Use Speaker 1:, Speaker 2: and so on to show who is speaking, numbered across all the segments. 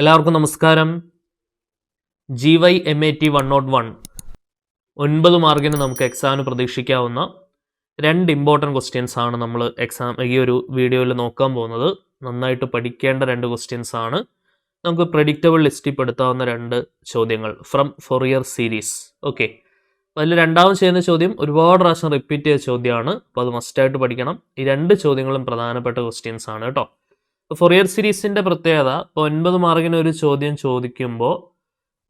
Speaker 1: എല്ലാവർക്കും നമസ്കാരം. GYMAT 101 9 മാർക്കിന് നമുക്ക് എക്സാമിന് പ്രതീക്ഷിക്കാവുന്ന 2 ഇമ്പോർട്ടൻറ്റ് ക്വസ്റ്റ്യൻസ് ആണ് നമ്മൾ ഈ ഒരു വീഡിയോയിൽ നോക്കാൻ പോകുന്നത്. നന്നായിട്ട് പഠിക്കേണ്ട 2 ക്വസ്റ്റ്യൻസ് ആണ്. നമുക്ക് പ്രെഡിക്റ്റബിൾ ലിസ്റ്റിൽ പെടുത്താവുന്ന 2 ചോദ്യങ്ങൾ ഫ്രം ഫൊറിയർ സീരീസ്. ഓക്കെ, അതിൽ രണ്ടാമത് ചെയ്യുന്ന ചോദ്യം ഒരുപാട് പ്രാവശ്യം റിപ്പീറ്റ് ചെയ്ത ചോദ്യമാണ്. അപ്പോൾ അത് മസ്റ്റായിട്ട് പഠിക്കണം. ഈ 2 ചോദ്യങ്ങളും പ്രധാനപ്പെട്ട ക്വസ്റ്റ്യൻസ് ആണ് കേട്ടോ. ഫൊറിയർ സീരീസിൻ്റെ പ്രത്യേകത, ഇപ്പോൾ 9 മാർക്കിന് ഒരു ചോദ്യം ചോദിക്കുമ്പോൾ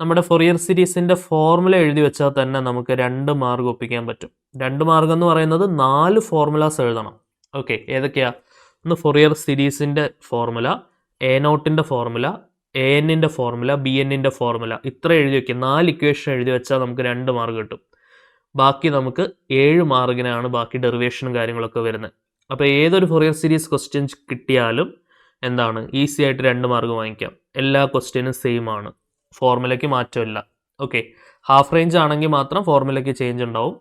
Speaker 1: നമ്മുടെ ഫൊറിയർ സീരീസിൻ്റെ ഫോർമുല എഴുതി വെച്ചാൽ തന്നെ നമുക്ക് 2 മാർക്ക് ഒപ്പിക്കാൻ പറ്റും. 2 മാർക്ക് എന്ന് പറയുന്നത് 4 ഫോർമുലാസ് എഴുതണം. ഓക്കെ, ഏതൊക്കെയാ? ഒന്ന് ഫൊറിയർ സീരീസിൻ്റെ ഫോർമുല, A0ൻ്റെ ഫോർമുല, ANൻ്റെ ഫോർമുല, BNൻ്റെ ഫോർമുല, ഇത്ര എഴുതി വയ്ക്കുക. 4 ഇക്വേഷൻ എഴുതി വെച്ചാൽ നമുക്ക് 2 മാർക്ക് കിട്ടും. ബാക്കി നമുക്ക് 7 മാർക്കിനാണ് ബാക്കി ഡെറിവേഷനും കാര്യങ്ങളൊക്കെ വരുന്നത്. അപ്പോൾ ഏതൊരു ഫൊറിയർ സീരീസ് ക്വസ്റ്റ്യൻ കിട്ടിയാലും എന്താണ്, ഈസി ആയിട്ട് 2 മാർക്ക് വാങ്ങിക്കാം. എല്ലാ ക്വസ്റ്റ്യനും സെയിം ആണ്, ഫോർമുലയ്ക്ക് മാറ്റമില്ല. ഓക്കെ, ഹാഫ് റേഞ്ച് ആണെങ്കിൽ മാത്രം ഫോർമുലയ്ക്ക് ചേഞ്ച് ഉണ്ടാവും.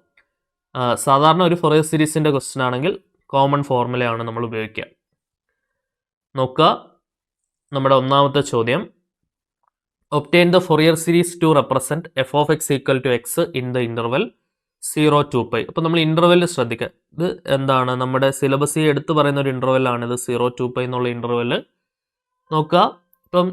Speaker 1: സാധാരണ ഒരു ഫൊറിയർ സീരീസിൻ്റെ ക്വസ്റ്റ്യൻ ആണെങ്കിൽ കോമൺ ഫോർമുലയാണ് നമ്മൾ ഉപയോഗിക്കുക. നോക്കുക, നമ്മുടെ ഒന്നാമത്തെ ചോദ്യം, obtain the Fourier series to represent f(x) = x in the interval 0 to π. അപ്പോൾ നമ്മൾ ഇൻ്റർവെല്ലിൽ ശ്രദ്ധിക്കുക. ഇത് എന്താണ്, നമ്മുടെ സിലബസിൽ എടുത്ത് പറയുന്ന ഒരു ഇൻ്റർവെല്ലാണിത്, 0 to π എന്നുള്ള ഇൻ്റർവെല്ല്. നോക്കുക, ഇപ്പം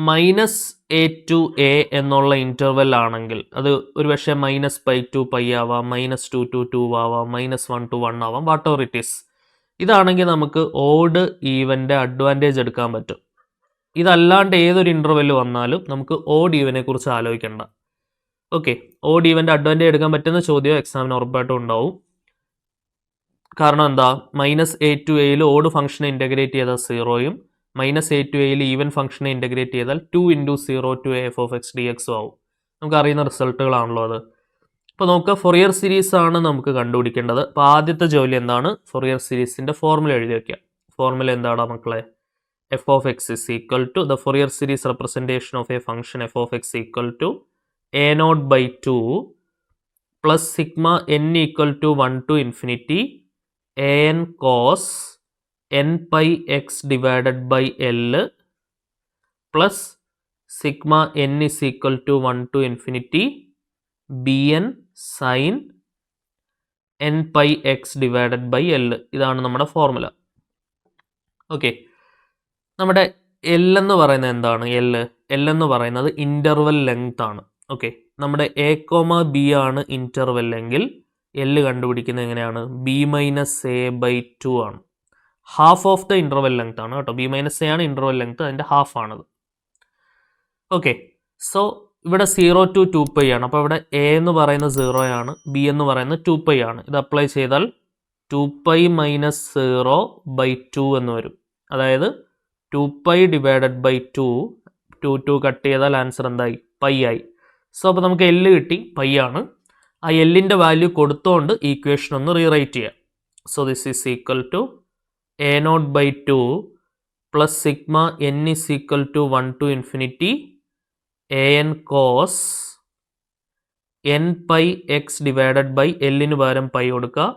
Speaker 1: -a to a എന്നുള്ള ഇൻ്റർവെൽ ആണെങ്കിൽ അത് ഒരു പക്ഷേ -π to π ആവാം, -2 to 2 ആവാം, -1 to 1 ആവാം, വാട്ട് എവർ ഇറ്റ് ഈസ്. ഇതാണെങ്കിൽ നമുക്ക് ഓഡ് ഈവൻ്റെ അഡ്വാൻറ്റേജ് എടുക്കാൻ പറ്റും. ഇതല്ലാണ്ട് ഏതൊരു ഇൻ്റർവെല്ല് വന്നാലും നമുക്ക് ഓഡ് ഈവനെ കുറിച്ച് ആലോചിക്കേണ്ട. ഓക്കെ, ഓഡ് ഈവൻ്റെ അഡ്വാൻറ്റേജ് എടുക്കാൻ പറ്റുന്ന ചോദ്യം എക്സാമിന് ഉറപ്പായിട്ടും ഉണ്ടാവും. കാരണം എന്താ, -a to a ഓഡ് ഫംഗ്ഷനെ ഇൻ്റഗ്രേറ്റ് ചെയ്താൽ 0യും, -a to a ഈവൻ ഫംഗ്ഷനെ ഇൻ്റഗ്രേറ്റ് ചെയ്താൽ 2 × 0 to a f(x) dx ആവും. നമുക്ക് അറിയുന്ന റിസൾട്ടുകളാണല്ലോ അത്. അപ്പോൾ നമുക്ക് ഫൊറിയർ സീരീസ് ആണ് നമുക്ക് കണ്ടുപിടിക്കേണ്ടത്. അപ്പോൾ ആദ്യത്തെ ജോലി എന്താണ്, ഫൊറിയർ സീരീസിൻ്റെ ഫോർമുല എഴുതി വയ്ക്കുക. ഫോർമുല എന്താടാ മക്കളെ? f(x) = the Fourier series representation of a function f(x) = a0/2 plus sigma n = 1 to infinity an cos n pi x divided by L plus sigma n = 1 to infinity bn sin n pi x divided by L. ഇതാണ് നമ്മുടെ formula. Okay, നമ്മുടെ L എന്ന് പറയുന്നത് എന്താണ്? L എന്ന് പറയുന്നത് interval length ആണ്. Okay, നമ്മുടെ a, b ആണ് ഇൻ്റർവെൽ എങ്കിൽ L കണ്ടുപിടിക്കുന്നത് എങ്ങനെയാണ്? b-a/2 ആണ്. Half of the interval length ആണ് കേട്ടോ. b-a ആണ് ഇൻ്റർവെൽ ലെങ്ത്, അതിൻ്റെ ഹാഫ് ആണത്. ഓക്കെ, സോ ഇവിടെ 0 to 2π ആണ്. അപ്പോൾ ഇവിടെ a എന്ന് പറയുന്നത് 0 ആണ്, b എന്ന് പറയുന്നത് 2π ആണ്. ഇത് അപ്ലൈ ചെയ്താൽ 2π - 0/2 എന്ന് വരും. അതായത് 2π / 2 കട്ട് ചെയ്താൽ ആൻസർ എന്തായി? π ആയി. സോ അപ്പോൾ നമുക്ക് L കിട്ടി, π ആണ്. ആ Lൻ്റെ വാല്യൂ കൊടുത്തുകൊണ്ട് ഈ ഇക്വേഷൻ ഒന്ന് റീറൈറ്റ് ചെയ്യാം. So this is equal to a0/2 plus sigma n = 1 to infinity an cos n pi x divided by Lന് പകരം π കൊടുക്കുക,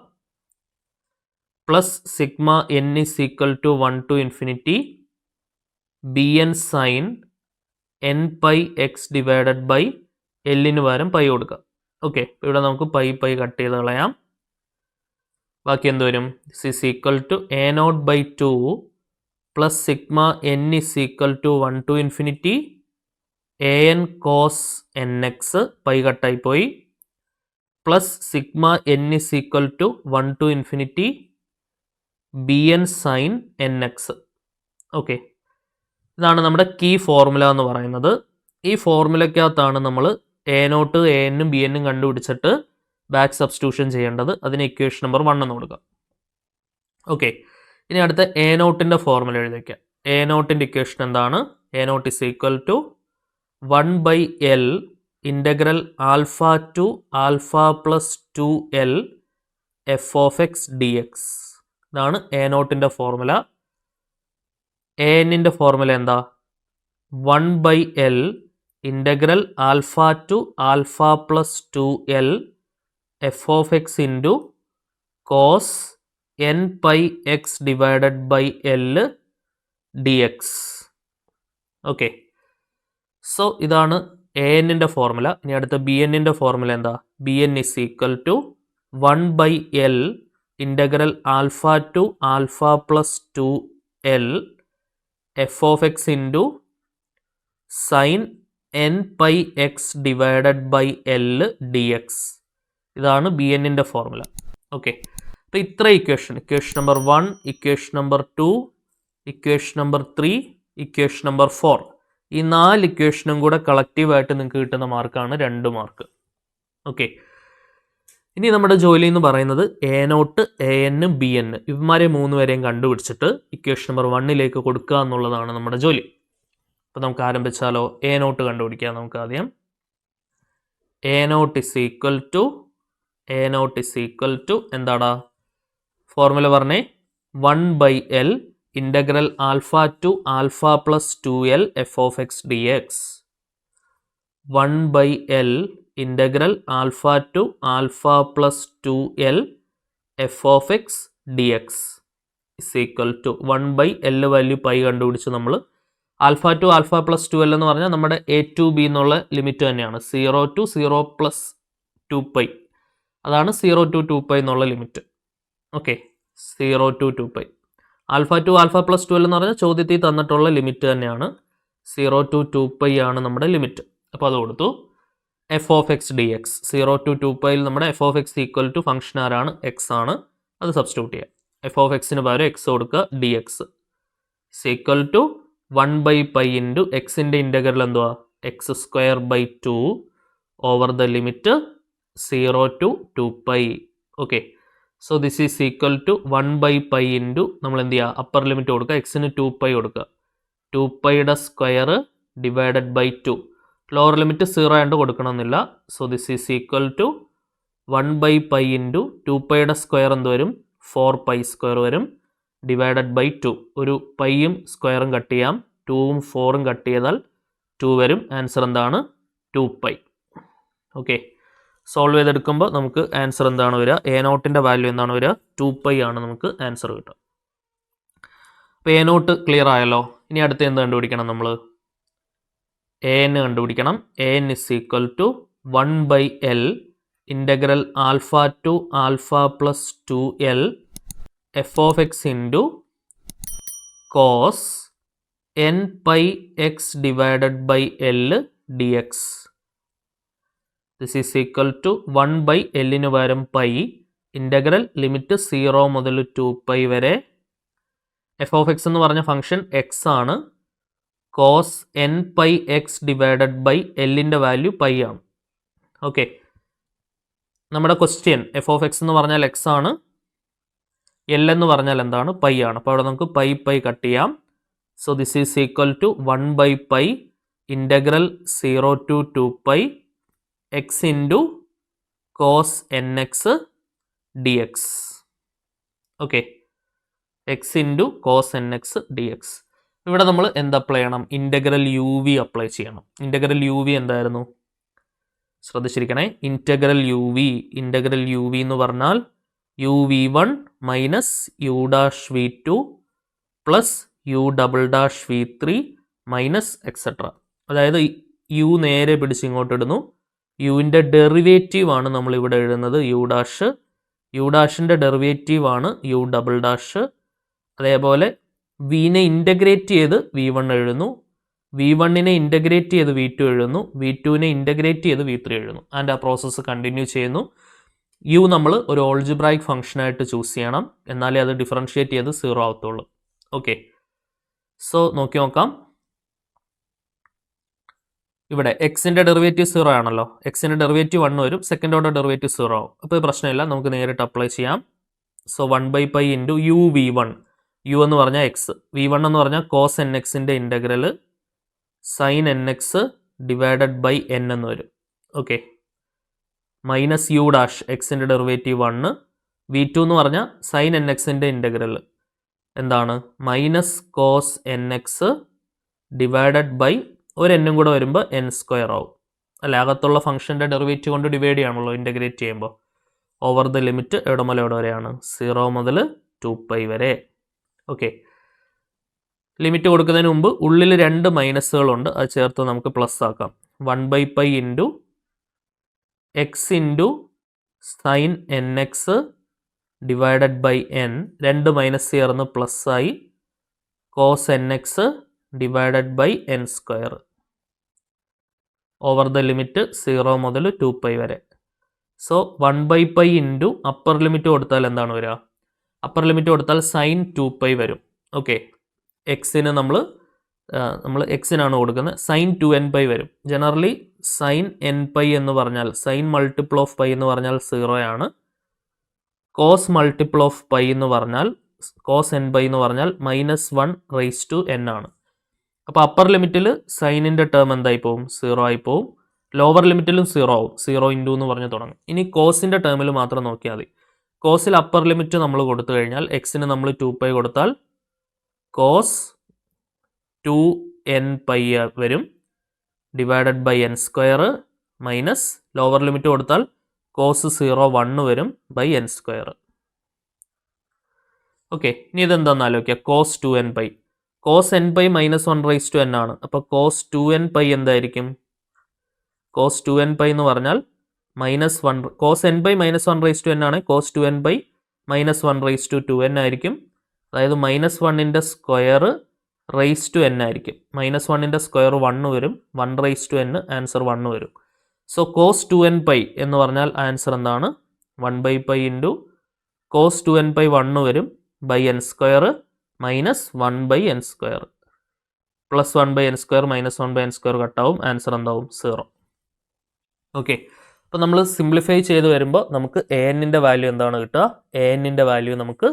Speaker 1: plus sigma n = 1 to infinity bn sin n pi x divided by Lന് പകരം π കൊടുക്കുക. Okay, ഇവിടെ നമുക്ക് π cut ചെയ്ത് കളയാം. ബാക്കി എന്ത് വരും? This equal to a0/2 plus sigma n = 1 to infinity an cos nx, π കട്ടായി പോയി, plus sigma n = 1 to infinity bn sin nx. Okay, ഇതാണ് നമ്മുടെ കീ ഫോർമുല എന്ന് പറയുന്നത്. ഈ ഫോർമുലയ്ക്കകത്താണ് നമ്മൾ a0, an, bn കണ്ടുപിടിച്ചിട്ട് ബാക്ക് സബ്സ്റ്റിറ്റ്യൂഷൻ ചെയ്യേണ്ടത്. അതിന് ഇക്വേഷൻ നമ്പർ 1 എന്ന് കൊടുക്കാം. ഓക്കെ, ഇനി അടുത്ത a0ൻ്റെ ഫോർമുല എഴുതി വയ്ക്കാം. a0ൻ്റെ ഇക്വേഷൻ എന്താണ്? a0 = 1/L integral alpha to alpha plus 2L f(x) dx. ഇതാണ് a0ൻ്റെ ഫോർമുല. anൻ്റെ ഫോർമുല എന്താ? 1/L integral alpha to alpha plus 2L f(x) into cos n pi x divided by L dx. Okay, so ഇതാണ് a എന്നിൻ്റെ ഫോർമുല. ഇനി അടുത്ത b എന്നിൻ്റെ formula എന്താ? B n is equal to 1/L integral alpha to alpha plus 2L f of x into sine n pi x divided by L d x. ഇതാണ് b എന്നിൻ്റെ formula. Okay, അപ്പോൾ ഇത്ര equation number 1, equation number 2, equation number 3, equation number 4, ഈ 4 ഇക്വേഷനും കൂടെ കളക്റ്റീവായിട്ട് നിങ്ങൾക്ക് കിട്ടുന്ന മാർക്കാണ് 2 മാർക്ക്. ഓക്കെ, ഇനി നമ്മുടെ ജോലി എന്ന് പറയുന്നത് a naught, a n, b n ഇവന്മാരെ 3 പേരെയും കണ്ടുപിടിച്ചിട്ട് ഇക്വേഷൻ നമ്പർ 1 കൊടുക്കുക എന്നുള്ളതാണ് നമ്മുടെ ജോലി. അപ്പോൾ നമുക്ക് ആരംഭിച്ചാലോ? എ നോട്ട് കണ്ടുപിടിക്കാം. നമുക്ക് ആദ്യം a naught is equal to എന്താടാ ഫോർമുല പറഞ്ഞേ? 1/L integral alpha to alpha plus 2L f of x d x. 1/L integral alpha to alpha plus 2L f of x d x is equal to 1/L value pi കണ്ടുപിടിച്ച് നമ്മൾ alpha to alpha plus 2L എന്ന് പറഞ്ഞാൽ നമ്മുടെ A to B എന്നുള്ള limit തന്നെയാണ്. 0 to 0 plus 2π, അതാണ് 0 to 2π എന്നുള്ള limit. Okay, 0 to 2π. Alpha to alpha plus 2L എന്ന് പറഞ്ഞാൽ ചോദ്യത്തിൽ തന്നിട്ടുള്ള ലിമിറ്റ് തന്നെയാണ്. 0 to 2π ആണ് നമ്മുടെ ലിമിറ്റ്. അപ്പോൾ അത് കൊടുത്തു. F of x d x 0 to 2πയിൽ നമ്മുടെ f of x equal to function ആരാണ്? എക്സ് ആണ്. അത് സബ്സ്റ്റിറ്റ്യൂട്ട് ചെയ്യാം. എഫ് ഓഫ് എക്സിന് പകരം എക്സ് കൊടുക്കുക, d x equal to 1/π into എക്സിൻ്റെ ഇൻ്റഗ്രൽ എന്തുവാ? X square by 2 over the limit 0 to 2π. Okay, so this is equal to 1/π into നമ്മൾ എന്ത് ചെയ്യുക? അപ്പർ ലിമിറ്റ് കൊടുക്കുക, എക്സിന് 2π കൊടുക്കുക. 2πയുടെ square divided by 2. Lower limit 0 ആയിട്ട് കൊടുക്കണമെന്നില്ല. So this is equal to 1/π into 2πയുടെ സ്ക്വയർ എന്ത് വരും? 4π സ്ക്വയർ വരും, ഡിവൈഡഡ് ബൈ 2. ഒരു പൈയും സ്ക്വയറും കട്ട് ചെയ്യാം, 2ഉം 4ഉം കട്ട് ചെയ്താൽ 2 വരും. ആൻസർ എന്താണ്? 2π. ഓക്കെ, സോൾവ് ചെയ്തെടുക്കുമ്പോൾ നമുക്ക് ആൻസർ എന്താണ് വരിക? എ നോട്ടിൻ്റെ വാല്യൂ എന്താണ് വരിക? 2π ആണ് നമുക്ക് ആൻസർ കിട്ടുക. അപ്പോൾ എ നോട്ട് ക്ലിയർ ആയല്ലോ. ഇനി അടുത്ത് എന്ത് കണ്ടുപിടിക്കണം? നമ്മൾ എ എൻ കണ്ടുപിടിക്കണം. A n is equal to 1/L integral alpha to alpha plus 2L f of x into cos n pi x divided by L d x. This is equal to 1/Lന് പകരം pi, integral limit 0 മുതൽ 2π വരെ. F of x എന്ന് പറഞ്ഞ function x ആണ്. Cos n pi x divided by എല്ലിൻ്റെ value pi ആണ്. Okay, നമ്മുടെ ക്വസ്റ്റ്യൻ എഫ് ഓഫ് എക്സ് എന്ന് പറഞ്ഞാൽ എക്സ് ആണ്, എൽ എന്ന് പറഞ്ഞാൽ എന്താണ്? പൈ ആണ്. അപ്പോൾ അവിടെ നമുക്ക് പൈ കട്ട് ചെയ്യാം. So this is equal to 1/π integral 0 to 2π x into cos n x d x. Okay, x into cos n x d x. ഇവിടെ നമ്മൾ എന്ത് അപ്ലൈ ചെയ്യണം? ഇൻ്റഗ്രൽ യു വി അപ്ലൈ ചെയ്യണം. ഇൻ്റഗ്രൽ യു വി എന്തായിരുന്നു? ശ്രദ്ധിച്ചിരിക്കണേ. Integral u v എന്ന് പറഞ്ഞാൽ u(v1) minus u'(v2) plus u'(v3) minus etcetera. അതായത് യു നേരെ പിടിച്ച് ഇങ്ങോട്ട് ഇടുന്നു. യുവിൻ്റെ ഡെറിവേറ്റീവ് ആണ് നമ്മളിവിടെ എഴുതുന്നത് u'. u'-ൻ്റെ ഡെറിവേറ്റീവ് ആണ് u'. അതേപോലെ വിനെ ഇൻ്റഗ്രേറ്റ് ചെയ്ത് v1 എഴുതുന്നു, v1നെ ഇൻ്റഗ്രേറ്റ് ചെയ്ത് v2 എഴുതുന്നു, v2നെ ഇൻ്റഗ്രേറ്റ് ചെയ്ത് v3 എഴുതുന്നു. ആൻഡ് ആ പ്രോസസ്സ് കണ്ടിന്യൂ ചെയ്യുന്നു. യു നമ്മൾ ഒരു ഓൾജിബ്രായിക് ഫംഗ്ഷനായിട്ട് ചൂസ് ചെയ്യണം, എന്നാലേ അത് ഡിഫറൻഷ്യേറ്റ് ചെയ്ത് 0 ആവത്തുള്ളൂ. ഓക്കെ, സോ നോക്കി നോക്കാം. ഇവിടെ എക്സിൻ്റെ ഡെറിവേറ്റീവ് 0 ആണല്ലോ. എക്സിൻ്റെ ഡെറിവേറ്റീവ് 1 വരും, സെക്കൻഡ് ഓർഡർ ഡെറിവേറ്റീവ് 0 ആവും. അപ്പോൾ പ്രശ്നമില്ല, നമുക്ക് നേരിട്ട് അപ്ലൈ ചെയ്യാം. സോ 1/π ഇൻറ്റു u(v1), യു എന്ന് പറഞ്ഞാൽ എക്സ്, v1 എന്ന് പറഞ്ഞാൽ കോസ് എൻ എക്സിൻ്റെ integral sine n x divided by n എന്ന് വരും. ഓക്കെ, മൈനസ് u', എക്സിൻ്റെ ഡെറിവേറ്റീവ് 1, v2 എന്ന് പറഞ്ഞാൽ സൈൻ എൻ എക്സിൻ്റെ ഇൻ്റഗ്രൽ എന്താണ്? Minus cos n x divided by ഒരു എന്നും കൂടെ വരുമ്പോൾ n² ആവും. അല്ല, അകത്തുള്ള ഫംഗ്ഷൻ്റെ ഡെറിവേറ്റീവ് കൊണ്ട് ഡിവൈഡ് ചെയ്യാണല്ലോ ഇൻ്റഗ്രേറ്റ് ചെയ്യുമ്പോൾ. ഓവർ ദ ലിമിറ്റ് എവിടെ മുതൽ എവിടെ വരെയാണ്? 0 മുതൽ 2π വരെ. ഓക്കെ, ലിമിറ്റ് കൊടുക്കുന്നതിന് മുമ്പ് ഉള്ളിൽ 2 മൈനസുകളുണ്ട്, അത് ചേർത്ത് നമുക്ക് പ്ലസ് ആക്കാം. 1/π into x into sine n x divided by n, 2 minus ചേർന്ന് പ്ലസ് ആയി cos n x divided by n square over the limit 0 മുതൽ 2π വരെ. സോ 1/π ഇൻറ്റു അപ്പർ ലിമിറ്റ് കൊടുത്താൽ എന്താണ് വരിക? അപ്പർ ലിമിറ്റ് കൊടുത്താൽ സൈൻ 2π വരും. ഓക്കെ, എക്സിന് നമ്മൾ എക്സിനാണ് കൊടുക്കുന്നത്, സൈൻ 2nπ വരും. ജനറലി സൈൻ nπ എന്ന് പറഞ്ഞാൽ, സൈൻ മൾട്ടിപ്പിൾ ഓഫ് പൈ എന്ന് പറഞ്ഞാൽ 0 ആണ്. കോസ് മൾട്ടിപ്പിൾ ഓഫ് പൈ എന്ന് പറഞ്ഞാൽ, കോസ് nπ എന്ന് പറഞ്ഞാൽ -1/n ആണ്. അപ്പോൾ അപ്പർ ലിമിറ്റിൽ സൈനിൻ്റെ ടേം എന്തായി പോവും? 0 ആയി പോവും. ലോവർ ലിമിറ്റിലും 0 ആവും, 0 ഇൻറ്റു എന്ന് പറഞ്ഞ് തുടങ്ങും. ഇനി കോസിൻ്റെ ടേമിൽ മാത്രം നോക്കിയാൽ മതി. കോസിൽ അപ്പർ ലിമിറ്റ് നമ്മൾ കൊടുത്തു കഴിഞ്ഞാൽ എക്സിന് നമ്മൾ 2π കൊടുത്താൽ കോസ് 2nπ വരും divided by n square minus lower limit കൊടുത്താൽ കോസ് 0 1 വരും ബൈ എൻ സ്ക്വയർ. ഓക്കെ, ഇനി ഇതെന്താണെന്ന് ആലോചിക്കുക. Cos 2nπ, cos nπ -1/n ആണ്. അപ്പോൾ കോസ് 2nπ എന്തായിരിക്കും? കോസ് 2nπ എന്ന് പറഞ്ഞാൽ -1, കോസ് nπ -1/n ആണ്. കോസ് 2nπ -1/2n ആയിരിക്കും. അതായത് -1ൻ്റെ സ്ക്വയർ റൈസ് ടു n ആയിരിക്കും. -1ൻ്റെ സ്ക്വയർ 1 വരും, 1/n ആൻസർ 1 വരും. സോ കോസ് 2nπ എന്ന് പറഞ്ഞാൽ ആൻസർ എന്താണ്? 1/π ഇൻറ്റു കോസ് 2nπ 1 വരും by n square minus 1/n square plus 1/n square minus 1/n square കട്ടാവും, ആൻസർ എന്താവും? 0. ഓക്കെ, അപ്പോൾ നമ്മൾ സിംപ്ലിഫൈ ചെയ്ത് വരുമ്പോൾ നമുക്ക് an-ൻ്റെ വാല്യൂ എന്താണ് കിട്ടുക? an-ൻ്റെ വാല്യൂ നമുക്ക്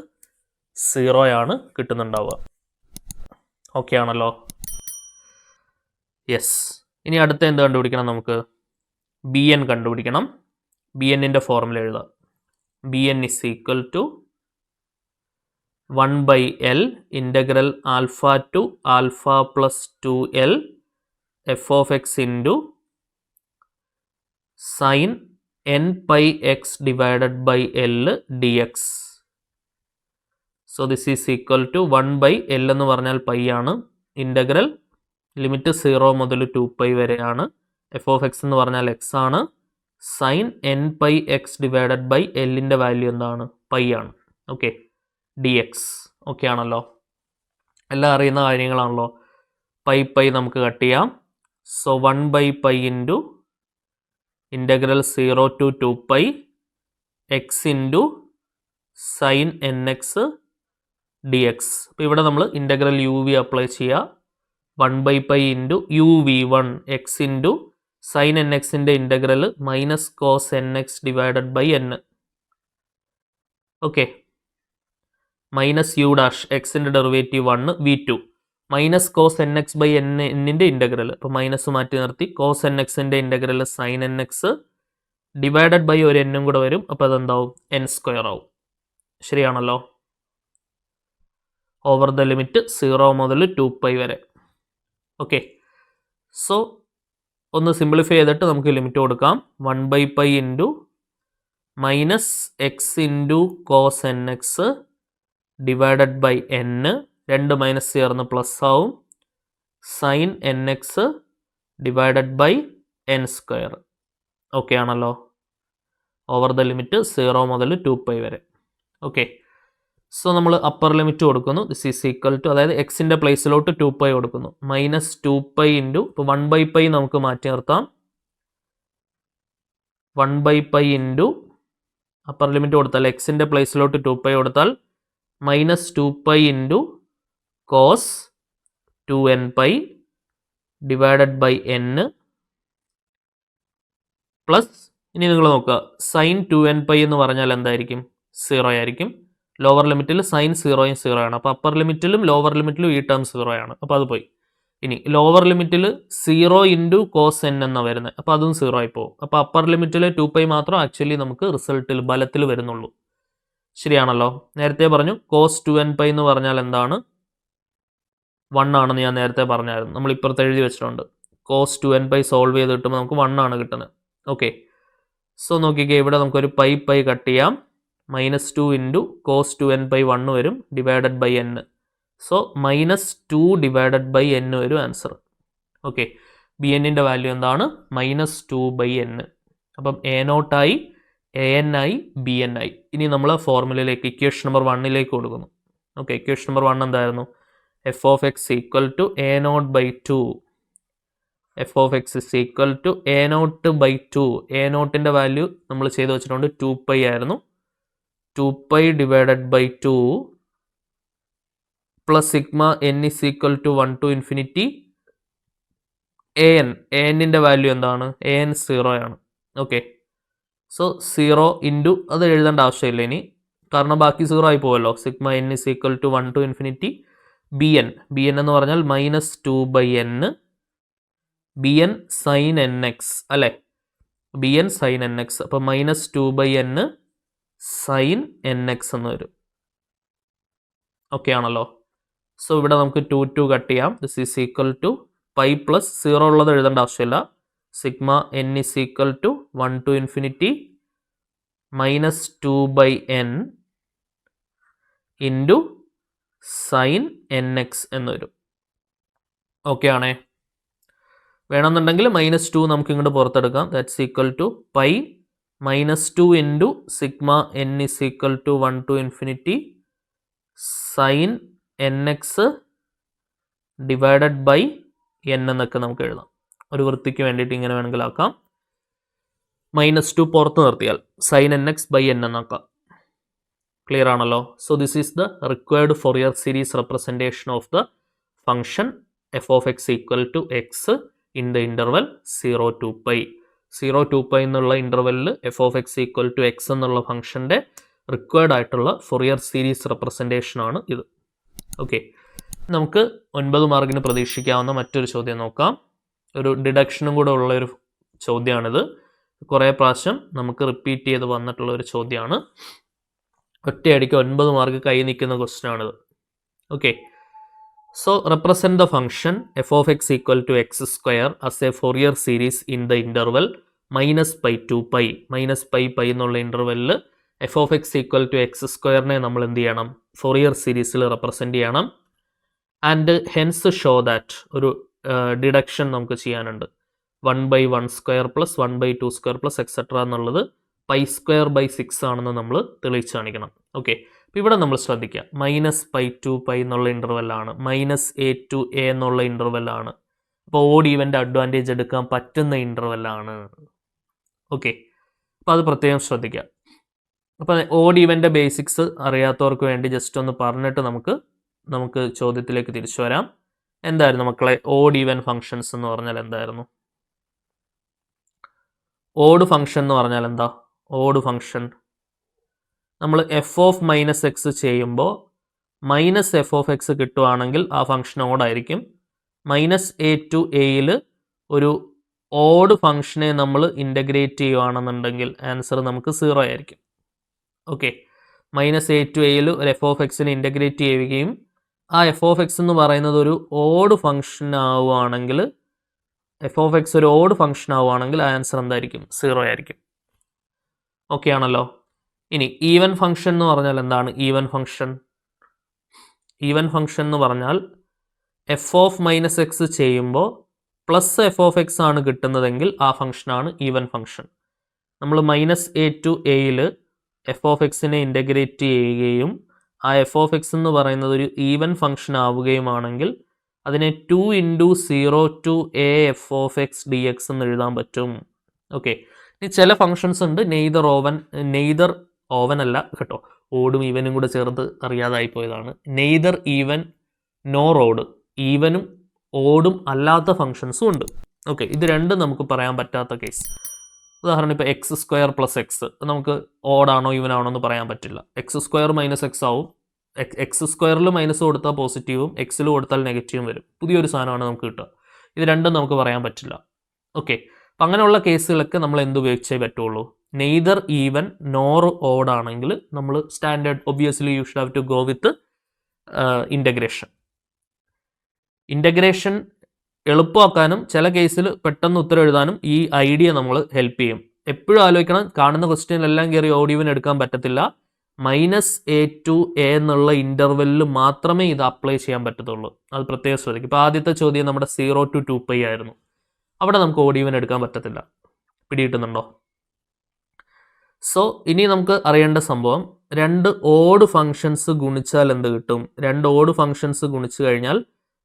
Speaker 1: 0 ആണ് കിട്ടുന്നുണ്ടാവുക. ഓക്കെ ആണല്ലോ? യെസ്. ഇനി അടുത്ത എന്ത് കണ്ടുപിടിക്കണം? നമുക്ക് bn കണ്ടുപിടിക്കണം. bn-ൻ്റെ ഫോർമുല എഴുതാം. bn is equal to 1/L integral alpha to alpha plus 2L f of x into sin nπx divided by L dx. So this is equal to 1/L എന്ന് പറഞ്ഞാൽ പൈ ആണ്. ഇൻ്റഗ്രൽ ലിമിറ്റ് 0 മുതൽ 2π വരെയാണ്. F of x എന്ന് പറഞ്ഞാൽ x ആണ്. Sine nπx divided by എല്ലിൻ്റെ value എന്താണ്? പൈ ആണ്. Okay, dx. ഓക്കെ ആണല്ലോ? എല്ലാം അറിയുന്ന കാര്യങ്ങളാണല്ലോ. പൈ നമുക്ക് കട്ട് ചെയ്യാം. So 1/π into integral 0 to 2π x into sine nx dx. അപ്പോൾ ഇവിടെ നമ്മൾ ഇൻ്റഗ്രൽ uv അപ്ലൈ ചെയ്യുക. 1/π into uv1 x into sine nxൻ്റെ integral minus cos nx divided by n. Okay, minus u dash എക്സിൻ്റെ derivative 1 v2 minus cos nx by എന്നിൻ്റെ integral. അപ്പോൾ minus മാറ്റി നിർത്തി കോസ് nxൻ്റെ integral sine nx divided by ഒരു എന്നും കൂടെ വരും. അപ്പോൾ അതെന്താവും? n സ്ക്വയർ ആവും. ശരിയാണല്ലോ? ഓവർ ദ ലിമിറ്റ് 0 മുതൽ 2π വരെ. ഓക്കെ, സോ ഒന്ന് സിംപ്ലിഫൈ ചെയ്തിട്ട് നമുക്ക് ലിമിറ്റ് കൊടുക്കാം. 1/π into minus x into cos nx divided by n, 2 minus ചേർന്ന് പ്ലസ് ആവും, sine nx divided by n square. Okay ആണല്ലോ? ഓവർ ദ ലിമിറ്റ് 0 മുതൽ 2π വരെ. ഓക്കെ, സോ നമ്മൾ അപ്പർ ലിമിറ്റ് കൊടുക്കുന്നു. ദിസ് ഈസ് ഈക്വൽ ടു, അതായത് എക്സിൻ്റെ പ്ലേസിലോട്ട് 2π കൊടുക്കുന്നു. മൈനസ് 2π ഇൻറ്റു, ഇപ്പോൾ 1/π നമുക്ക് മാറ്റി നിർത്താം. 1/π ഇൻറ്റു അപ്പർ ലിമിറ്റ് കൊടുത്താൽ എക്സിൻ്റെ പ്ലേസിലോട്ട് 2π കൊടുത്താൽ minus 2π into cos 2nπ divided by n plus, ഇനി നിങ്ങൾ നോക്കുക, സൈൻ 2nπ എന്ന് പറഞ്ഞാൽ എന്തായിരിക്കും? 0 ആയിരിക്കും. ലോവർ ലിമിറ്റിൽ സൈൻ 0യും 0 ആണ്. അപ്പോൾ അപ്പർ ലിമിറ്റിലും ലോവർ ലിമിറ്റിലും ഈ ടേം 0 ആണ്. അപ്പോൾ അത് പോയി. ഇനി ലോവർ ലിമിറ്റിൽ 0 ഇൻറ്റു കോസ് n എന്നാണ് വരുന്നത്. അപ്പോൾ അതും 0 ആയി പോകും. അപ്പോൾ അപ്പർ ലിമിറ്റിൽ 2π മാത്രം ആക്ച്വലി നമുക്ക് റിസൾട്ടിൽ ബലത്തിൽ വരുന്നുള്ളൂ. ശരിയാണല്ലോ? നേരത്തെ പറഞ്ഞു കോസ് 2nπ എന്ന് പറഞ്ഞാൽ എന്താണ്? 1 ആണെന്ന് ഞാൻ നേരത്തെ പറഞ്ഞായിരുന്നു. നമ്മൾ ഇപ്പുറത്ത് എഴുതി വെച്ചിട്ടുണ്ട്. കോസ് 2nπ സോൾവ് ചെയ്ത് കിട്ടുമ്പോൾ നമുക്ക് 1 ആണ് കിട്ടുന്നത്. ഓക്കെ, സോ നോക്കിക്കേ, ഇവിടെ നമുക്കൊരു പൈ കട്ട് ചെയ്യാം. -2 ഇൻറ്റു കോസ് 2nπ 1 വരും divided by n so -2 divided by n വരും ആൻസർ. ഓക്കെ, ബി എന്നിൻ്റെ വാല്യൂ എന്താണ്? -2/n. അപ്പം a0 ആയി, an ആയി, bn ആയി. ഇനി നമ്മൾ ഫോർമുലയിലേക്ക് ഇക്വേഷൻ നമ്പർ 1 കൊടുക്കുന്നു. ഓക്കെ, ഇക്വേഷൻ നമ്പർ 1 എന്തായിരുന്നു? f of x equal to a0/2. f of x is equal to a0/2. a0ൻ്റെ വാല്യൂ നമ്മൾ ചെയ്ത് വെച്ചിട്ടുണ്ട് 2π ആയിരുന്നു. 2π divided by 2 plus sigma n is equal to 1 to infinity an-ൻ്റെ വാല്യൂ എന്താണ്? an 0 ആണ്. ഓക്കെ, സോ 0 ഇൻറ്റു അത് എഴുതേണ്ട ആവശ്യമില്ല ഇനി, കാരണം ബാക്കി 0 ആയി പോവല്ലോ. Sigma n is equal to 1 to infinity bn എന്ന് പറഞ്ഞാൽ -2/n bn sin nx അല്ലേ? bn sin nx. അപ്പോൾ -2/n sin nx എന്ന് വരും. ഓക്കെ ആണല്ലോ. സോ ഇവിടെ നമുക്ക് 2 കട്ട് ചെയ്യാം. This is equal to pi plus 0 ഉള്ളത് എഴുതേണ്ട ആവശ്യമില്ല. Sigma n is equal to 1 to infinity -2/n into sin nx എന്ന് വരും. ഓക്കെ ആണേ. വേണമെന്നുണ്ടെങ്കിൽ -2 നമുക്ക് ഇങ്ങോട്ട് പുറത്തെടുക്കാം. That's equal to pi -2 into sigma n is equal to 1 to infinity sin nx divided by n എന്നൊക്കെ നമുക്ക് എഴുതാം. ഒരു വൃത്തിക്ക് വേണ്ടിയിട്ട് ഇങ്ങനെ വേണമെങ്കിൽ ആക്കാം. -2 പുറത്ത് നിർത്തിയാൽ sin nx ബൈ n എന്നാക്കാം. ക്ലിയർ ആണല്ലോ. So this is the required Fourier series representation of the function f of x equal to x in the interval 0 to π. 0 to π എന്നുള്ള ഇൻ്റർവെല്ലിൽ f of x equal to x എന്നുള്ള ഫംഗ്ഷൻ്റെ required ആയിട്ടുള്ള Fourier series representation ആണ് ഇത്. Okay, നമുക്ക് 9 മാർക്കിന് പ്രതീക്ഷിക്കാവുന്ന മറ്റൊരു ചോദ്യം നോക്കാം. ഒരു ഡിഡക്ഷനും കൂടെ ഉള്ളൊരു ചോദ്യമാണിത്. കുറേ പ്രാവശ്യം നമുക്ക് റിപ്പീറ്റ് ചെയ്ത് വന്നിട്ടുള്ള ഒരു ചോദ്യമാണ്. ഒറ്റയടിക്ക് 9 മാർക്ക് കൈ നിൽക്കുന്ന ക്വസ്റ്റ്യൻ ആണിത്. Okay, so represent the function f of x equal to x square as a Fourier series in the interval -π to π. -π എന്നുള്ള ഇൻ്റർവെല്ലിൽ f of x equal to x സ്ക്വയറിനെ നമ്മൾ എന്ത് ചെയ്യണം? ഫോറിയർ സീരീസിൽ റെപ്രസെൻറ്റ് ചെയ്യണം. ആൻഡ് ഹെൻസ് ഷോ ദാറ്റ് ഒരു deduction നമുക്ക് ചെയ്യാനുണ്ട്. 1/1 square plus 1/2 square plus etcetera എന്നുള്ളത് π²/6 ആണെന്ന് നമ്മൾ തെളിയിച്ച് കാണിക്കണം. ഓക്കെ, അപ്പോൾ ഇവിടെ നമ്മൾ ശ്രദ്ധിക്കുക, -π to π എന്നുള്ള ഇൻ്റർവെല്ലാണ്, -a to a എന്നുള്ള ഇൻ്റർവെല്ലാണ്. അപ്പോൾ ഓഡ് ഈവൻ്റെ അഡ്വാൻറ്റേജ് എടുക്കാൻ പറ്റുന്ന ഇൻ്റർവെല്ലാണ്. ഓക്കെ, അപ്പോൾ അത് പ്രത്യേകം ശ്രദ്ധിക്കുക. അപ്പോൾ ഓഡ് ഈവൻ്റെ ബേസിക്സ് അറിയാത്തവർക്ക് വേണ്ടി ജസ്റ്റ് ഒന്ന് പറഞ്ഞിട്ട് നമുക്ക് ചോദ്യത്തിലേക്ക് തിരിച്ചു വരാം. എന്തായിരുന്നു മക്കളെ ഓഡ് ഈവൻ ഫങ്ഷൻസ് എന്ന് പറഞ്ഞാൽ എന്തായിരുന്നു? ഓഡ് ഫംഗ്ഷൻ എന്ന് പറഞ്ഞാൽ എന്താ? ഓഡ് ഫംഗ്ഷൻ നമ്മൾ f of -x ചെയ്യുമ്പോൾ -f of x കിട്ടുവാണെങ്കിൽ ആ ഫംഗ്ഷൻ ഓഡായിരിക്കും. -a to aയിൽ ഒരു ഓഡ് ഫംഗ്ഷനെ നമ്മൾ ഇൻ്റഗ്രേറ്റ് ചെയ്യുകയാണെന്നുണ്ടെങ്കിൽ ആൻസർ നമുക്ക് 0 ആയിരിക്കും. ഓക്കെ, -a to aയിൽ ഒരു f of x നെ ഇൻ്റഗ്രേറ്റ് ചെയ്യുകയും ആ f of x എന്ന് പറയുന്നത് ഒരു ഓഡ് ഫംഗ്ഷൻ ആവുകയാണെങ്കിൽ, f of x ഒരു ഓഡ് ഫംഗ്ഷൻ ആവുകയാണെങ്കിൽ ആ ആൻസർ എന്തായിരിക്കും? 0 ആയിരിക്കും. ഓക്കെ ആണല്ലോ. ഇനി ഈവൻ ഫംഗ്ഷൻ എന്ന് പറഞ്ഞാൽ എന്താണ്? ഈവൻ ഫംഗ്ഷൻ എന്ന് പറഞ്ഞാൽ f of -x ചെയ്യുമ്പോൾ പ്ലസ് f of x ആണ് കിട്ടുന്നതെങ്കിൽ ആ ഫംഗ്ഷനാണ് ഈവൻ ഫംഗ്ഷൻ. നമ്മൾ -a to aയിൽ f of x നെ ഇൻ്റഗ്രേറ്റ് ചെയ്യുകയും ആ f of x എന്ന് പറയുന്നത് ഒരു ഈവൻ ഫംഗ്ഷൻ ആവുകയുമാണെങ്കിൽ അതിനെ 2 × 0 to a f of x dx എന്ന് എഴുതാൻ പറ്റും. ഓക്കെ, ഇനി ചില ഫംഗ്ഷൻസ് ഉണ്ട് നെയ്തർ ഓവൻ അല്ല കേട്ടോ, ഓടും ഈവനും കൂടെ ചേർത്ത് അറിയാതായി പോയതാണ്. നെയ്തർ ഈവൻ നോർ ഓഡ്, ഈവനും ഓടും അല്ലാത്ത ഫംഗ്ഷൻസും ഉണ്ട്. ഓക്കെ, ഇത് രണ്ടും നമുക്ക് പറയാൻ പറ്റാത്ത കേസ്. ഉദാഹരണം ഇപ്പോൾ x² + x നമുക്ക് ഓഡാണോ ഈവനാണോ എന്ന് പറയാൻ പറ്റില്ല. x² - x ആവും. x² മൈനസ് കൊടുത്താൽ പോസിറ്റീവും എക്സിൽ കൊടുത്താൽ നെഗറ്റീവും വരും. പുതിയൊരു സാധനമാണ് നമുക്ക് കിട്ടുക. ഇത് രണ്ടും നമുക്ക് പറയാൻ പറ്റില്ല. ഓക്കെ, അപ്പം അങ്ങനെയുള്ള കേസുകളൊക്കെ നമ്മൾ എന്തുപയോഗിച്ചേ പറ്റുള്ളൂ? നെയ്തർ ഈവൻ നോർ ഓഡ് ആണെങ്കിൽ നമ്മൾ standard obviously you should have to go with integration എളുപ്പമാക്കാനും ചില കേസിൽ പെട്ടെന്ന് ഉത്തരം എഴുതാനും ഈ ഐഡിയ നമ്മൾ ഹെൽപ്പ് ചെയ്യും. എപ്പോഴും ആലോചിക്കണം, കാണുന്ന ക്വസ്റ്റ്യനിലെല്ലാം കയറി ഓഡ് ഈവൻ എടുക്കാൻ പറ്റത്തില്ല. -a to a എന്നുള്ള ഇൻ്റർവെല്ലിൽ മാത്രമേ ഇത് അപ്ലൈ ചെയ്യാൻ പറ്റത്തുള്ളൂ. അത് പ്രത്യേകം ശ്രദ്ധിക്കും. ഇപ്പോൾ ആദ്യത്തെ ചോദ്യം നമ്മുടെ 0 to 2π ആയിരുന്നു. അവിടെ നമുക്ക് ഓഡ് ഈവൻ എടുക്കാൻ പറ്റത്തില്ല. പിടികിട്ടുന്നുണ്ടോ? സോ ഇനി നമുക്ക് അറിയേണ്ട സംഭവം, രണ്ട് ഓഡ് ഫങ്ഷൻസ് ഗുണിച്ചാൽ എന്ത് കിട്ടും? രണ്ട് ഓഡ് ഫങ്ഷൻസ് ഗുണിച്ചു കഴിഞ്ഞാൽ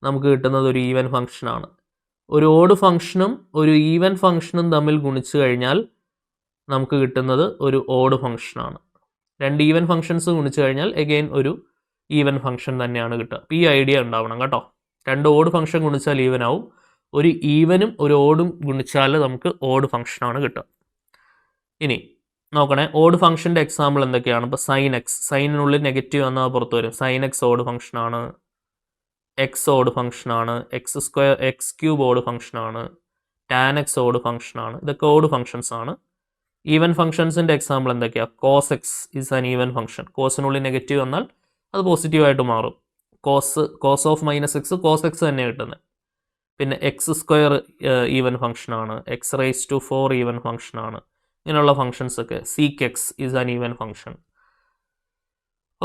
Speaker 1: നമുക്ക് കിട്ടുന്നത് ഒരു ഈവൻ ഫംഗ്ഷനാണ്. ഒരു ഓഡ് ഫംഗ്ഷനും ഒരു ഈവൻ ഫംഗ്ഷനും തമ്മിൽ ഗുണിച്ചു കഴിഞ്ഞാൽ നമുക്ക് കിട്ടുന്നത് ഒരു ഓഡ് ഫംഗ്ഷനാണ്. രണ്ട് ഈവൻ ഫംഗ്ഷൻസ് ഗുണിച്ചു കഴിഞ്ഞാൽ എഗെയിൻ ഒരു ഈവൻ ഫംഗ്ഷൻ തന്നെയാണ് കിട്ടുക. അപ്പോൾ ഈ ഐഡിയ ഉണ്ടാവണം കേട്ടോ. രണ്ട് ഓഡ് ഫംഗ്ഷൻ ഗുണിച്ചാൽ ഈവൻ ആവും. ഒരു ഈവനും ഒരു ഓഡും ഗുണിച്ചാൽ നമുക്ക് ഓഡ് ഫംഗ്ഷനാണ് കിട്ടുക. ഇനി നോക്കണേ, ഓഡ് ഫംഗ്ഷൻ്റെ എക്സാമ്പിൾ എന്തൊക്കെയാണ്? ഇപ്പോൾ സൈൻ എക്സ്, സൈനിനുള്ളിൽ നെഗറ്റീവ് എന്നാൽ പുറത്ത് വരും. സൈൻ എക്സ് ഓഡ് ഫംഗ്ഷനാണ്, എക്സ് ഓഡ് ഫംഗ്ഷനാണ്, x square x cube odd ഫംഗ്ഷനാണ്, ടാൻ എക്സ് ഓഡ് ഫംഗ്ഷനാണ്. ഇതൊക്കെ ഓഡ് ഫംഗ്ഷൻസ് ആണ്. ഈവൻ ഫംഗ്ഷൻസിൻ്റെ എക്സാമ്പിൾ എന്തൊക്കെയാണ്? Cos x is an even function. കോസിനുള്ളിൽ നെഗറ്റീവ് വന്നാൽ അത് പോസിറ്റീവായിട്ട് മാറും. Cos of -x cos x തന്നെ കിട്ടുന്നത്. പിന്നെ എക്സ് സ്ക്വയർ ഈവൻ ഫംഗ്ഷനാണ്, എക്സ് റേസ് ടു 4 ഈവൻ ഫംഗ്ഷനാണ്. ഇങ്ങനെയുള്ള ഫംഗ്ഷൻസ് ഒക്കെ. Sec x is an even function.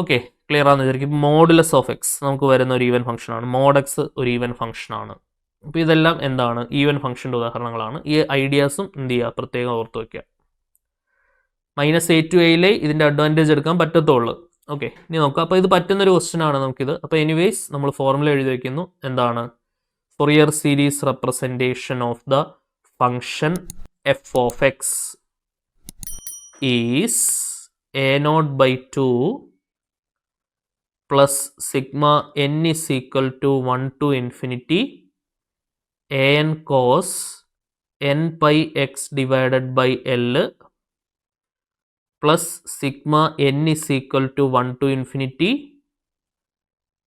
Speaker 1: Okay, clear ആണെന്ന് വിചാരിക്കും. മോഡുലസ് ഓഫ് എക്സ് നമുക്ക് വരുന്ന ഒരു ഈവൻ ഫംഗ്ഷനാണ്. മോഡ് എക്സ് ഒരു ഈവൻ ഫംഗ്ഷനാണ്. അപ്പോൾ ഇതെല്ലാം എന്താണ്? ഈവൻ ഫംഗ്ഷൻ്റെ ഉദാഹരണങ്ങളാണ്. ഈ ഐഡിയാസും എന്ത് ചെയ്യുക? പ്രത്യേകം ഓർത്ത് വയ്ക്കുക. -a to a ഇതിൻ്റെ അഡ്വാൻറ്റേജ് എടുക്കാൻ പറ്റത്തുള്ളൂ. ഓക്കെ, ഇനി നോക്കാം. അപ്പോൾ ഇത് പറ്റുന്നൊരു ക്വസ്റ്റ്യൻ ആണ് നമുക്കിത്. അപ്പോൾ എനിവേസ് നമ്മൾ ഫോർമുല എഴുതി വയ്ക്കുന്നു. എന്താണ്? Fourier series representation of the function f of x is a0/2 plus sigma n is equal to 1 to infinity an cos n pi x divided by L plus sigma n is equal to 1 to infinity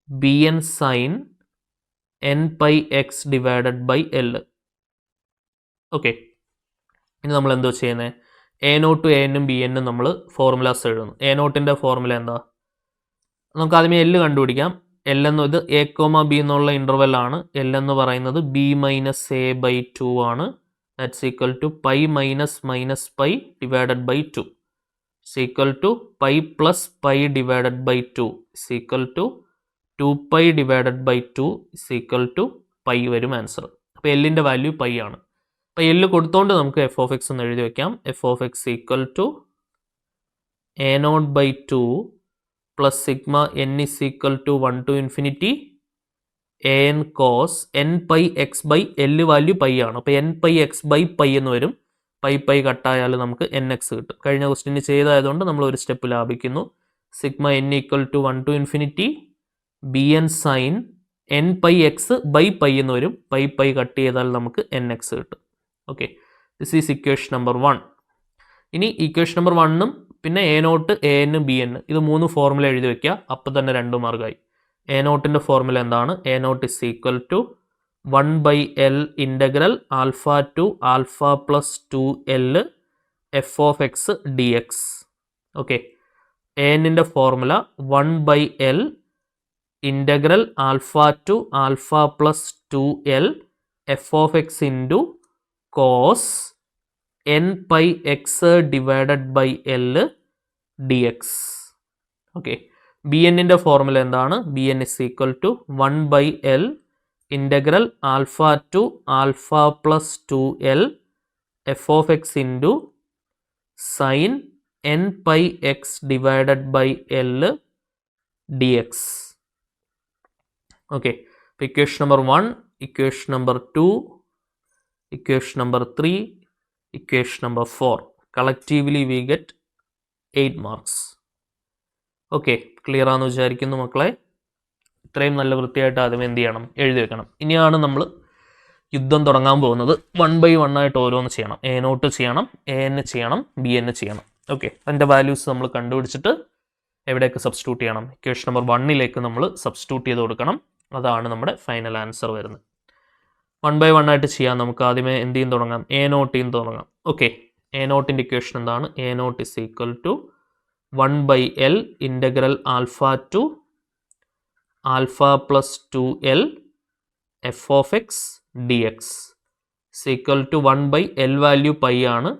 Speaker 1: bn sin n pi x divided by L. Okay, ഇനി നമ്മൾ എന്തോ ചെയ്യുന്നത്? a0 an bn നമ്മൾ formulas എഴുതുന്നു. a0ൻ്റെ formula എന്താ? നമുക്ക് ആദ്യമേ L കണ്ടുപിടിക്കാം. L എന്നത് a, b എന്നുള്ള ഇൻ്റർവെല്ലാണ്. L എന്ന് പറയുന്നത് b-a/2 ആണ്. That's equal to pi minus pi divided by 2 is equal to pi plus pi divided by 2 is equal to 2π divided by 2 is equal to pi വരും answer. അപ്പോൾ എല്ലിൻ്റെ value pi ആണ്. അപ്പോൾ എല്ല് കൊടുത്തോണ്ട് നമുക്ക് f of x എന്ന് എഴുതി വയ്ക്കാം. f of x equal to a0/2 plus sigma n is equal to 1 to infinity an cos n pi x by L value pi ആണ്. അപ്പോൾ n pi x by pi എന്ന് വരും. Pi കട്ടായാൽ നമുക്ക് nx കിട്ടും. കഴിഞ്ഞ ക്വസ്റ്റ്യന് ചെയ്തായതുകൊണ്ട് നമ്മൾ ഒരു സ്റ്റെപ്പ് ലാഭിക്കുന്നു. Sigma n equal to 1 to infinity bn sin n pi x by pi എന്ന് വരും. പൈ കട്ട് ചെയ്താൽ നമുക്ക് nx കിട്ടും. Okay, this is equation number 1. ഇനി ഇക്വേഷൻ നമ്പർ 1ഉം പിന്നെ a0 an bn ഇത് 3 ഫോർമുല എഴുതി വയ്ക്കുക. അപ്പോൾ തന്നെ 2 മാർക്കായി. a0ൻ്റെ ഫോർമുല എന്താണ്? a0 is equal to 1/L integral alpha to alpha plus 2L f of x dx. Okay, a-ൻ്റെ formula 1/L integral alpha to alpha plus 2L f of x into cos n pi x divided by L dx. Okay, bn-ൻ്റെ formula എന്താണ്? bn is equal to 1/L integral alpha to alpha plus 2L f of x into sin n pi x divided by L dx. Okay, equation number 1, equation number 2, equation number 3, equation number 4. Collectively we get 8 marks. Okay, clear ആണെന്ന് വിചാരിക്കുന്നു മക്കളെ. ഇത്രയും നല്ല വൃത്തിയായിട്ട് ആദ്യം എന്ത് ചെയ്യണം? എഴുതി വെക്കണം. ഇനിയാണ് നമ്മൾ യുദ്ധം തുടങ്ങാൻ പോകുന്നത്. 1 by 1 ആയിട്ട് ഓരോന്ന് ചെയ്യണം. a0 ചെയ്യണം, an ചെയ്യണം, bn ചെയ്യണം. ഓക്കെ, അതിൻ്റെ വാല്യൂസ് നമ്മൾ കണ്ടുപിടിച്ചിട്ട് എവിടെയൊക്കെ സബ്സ്റ്റിറ്റ്യൂട്ട് ചെയ്യണം? ഇക്വേഷൻ നമ്പർ 1ലേക്ക് നമ്മൾ സബ്സ്റ്റിറ്റ്യൂട്ട് ചെയ്ത് കൊടുക്കണം. അതാണ് നമ്മുടെ ഫൈനൽ ആൻസർ വരുന്നത്. 1 by 1 ആയിട്ട് ചെയ്യാൻ നമുക്ക് ആദ്യമേ എന്ത് ചെയ്യും തുടങ്ങാം? a0 തുടങ്ങാം. ഓക്കെ, a0ൻ്റെ ഇക്വേഷൻ എന്താണ്? a0 is equal to 1/L integral alpha to alpha plus 2L f of x dx is equal to 1/L value pi ആണ്.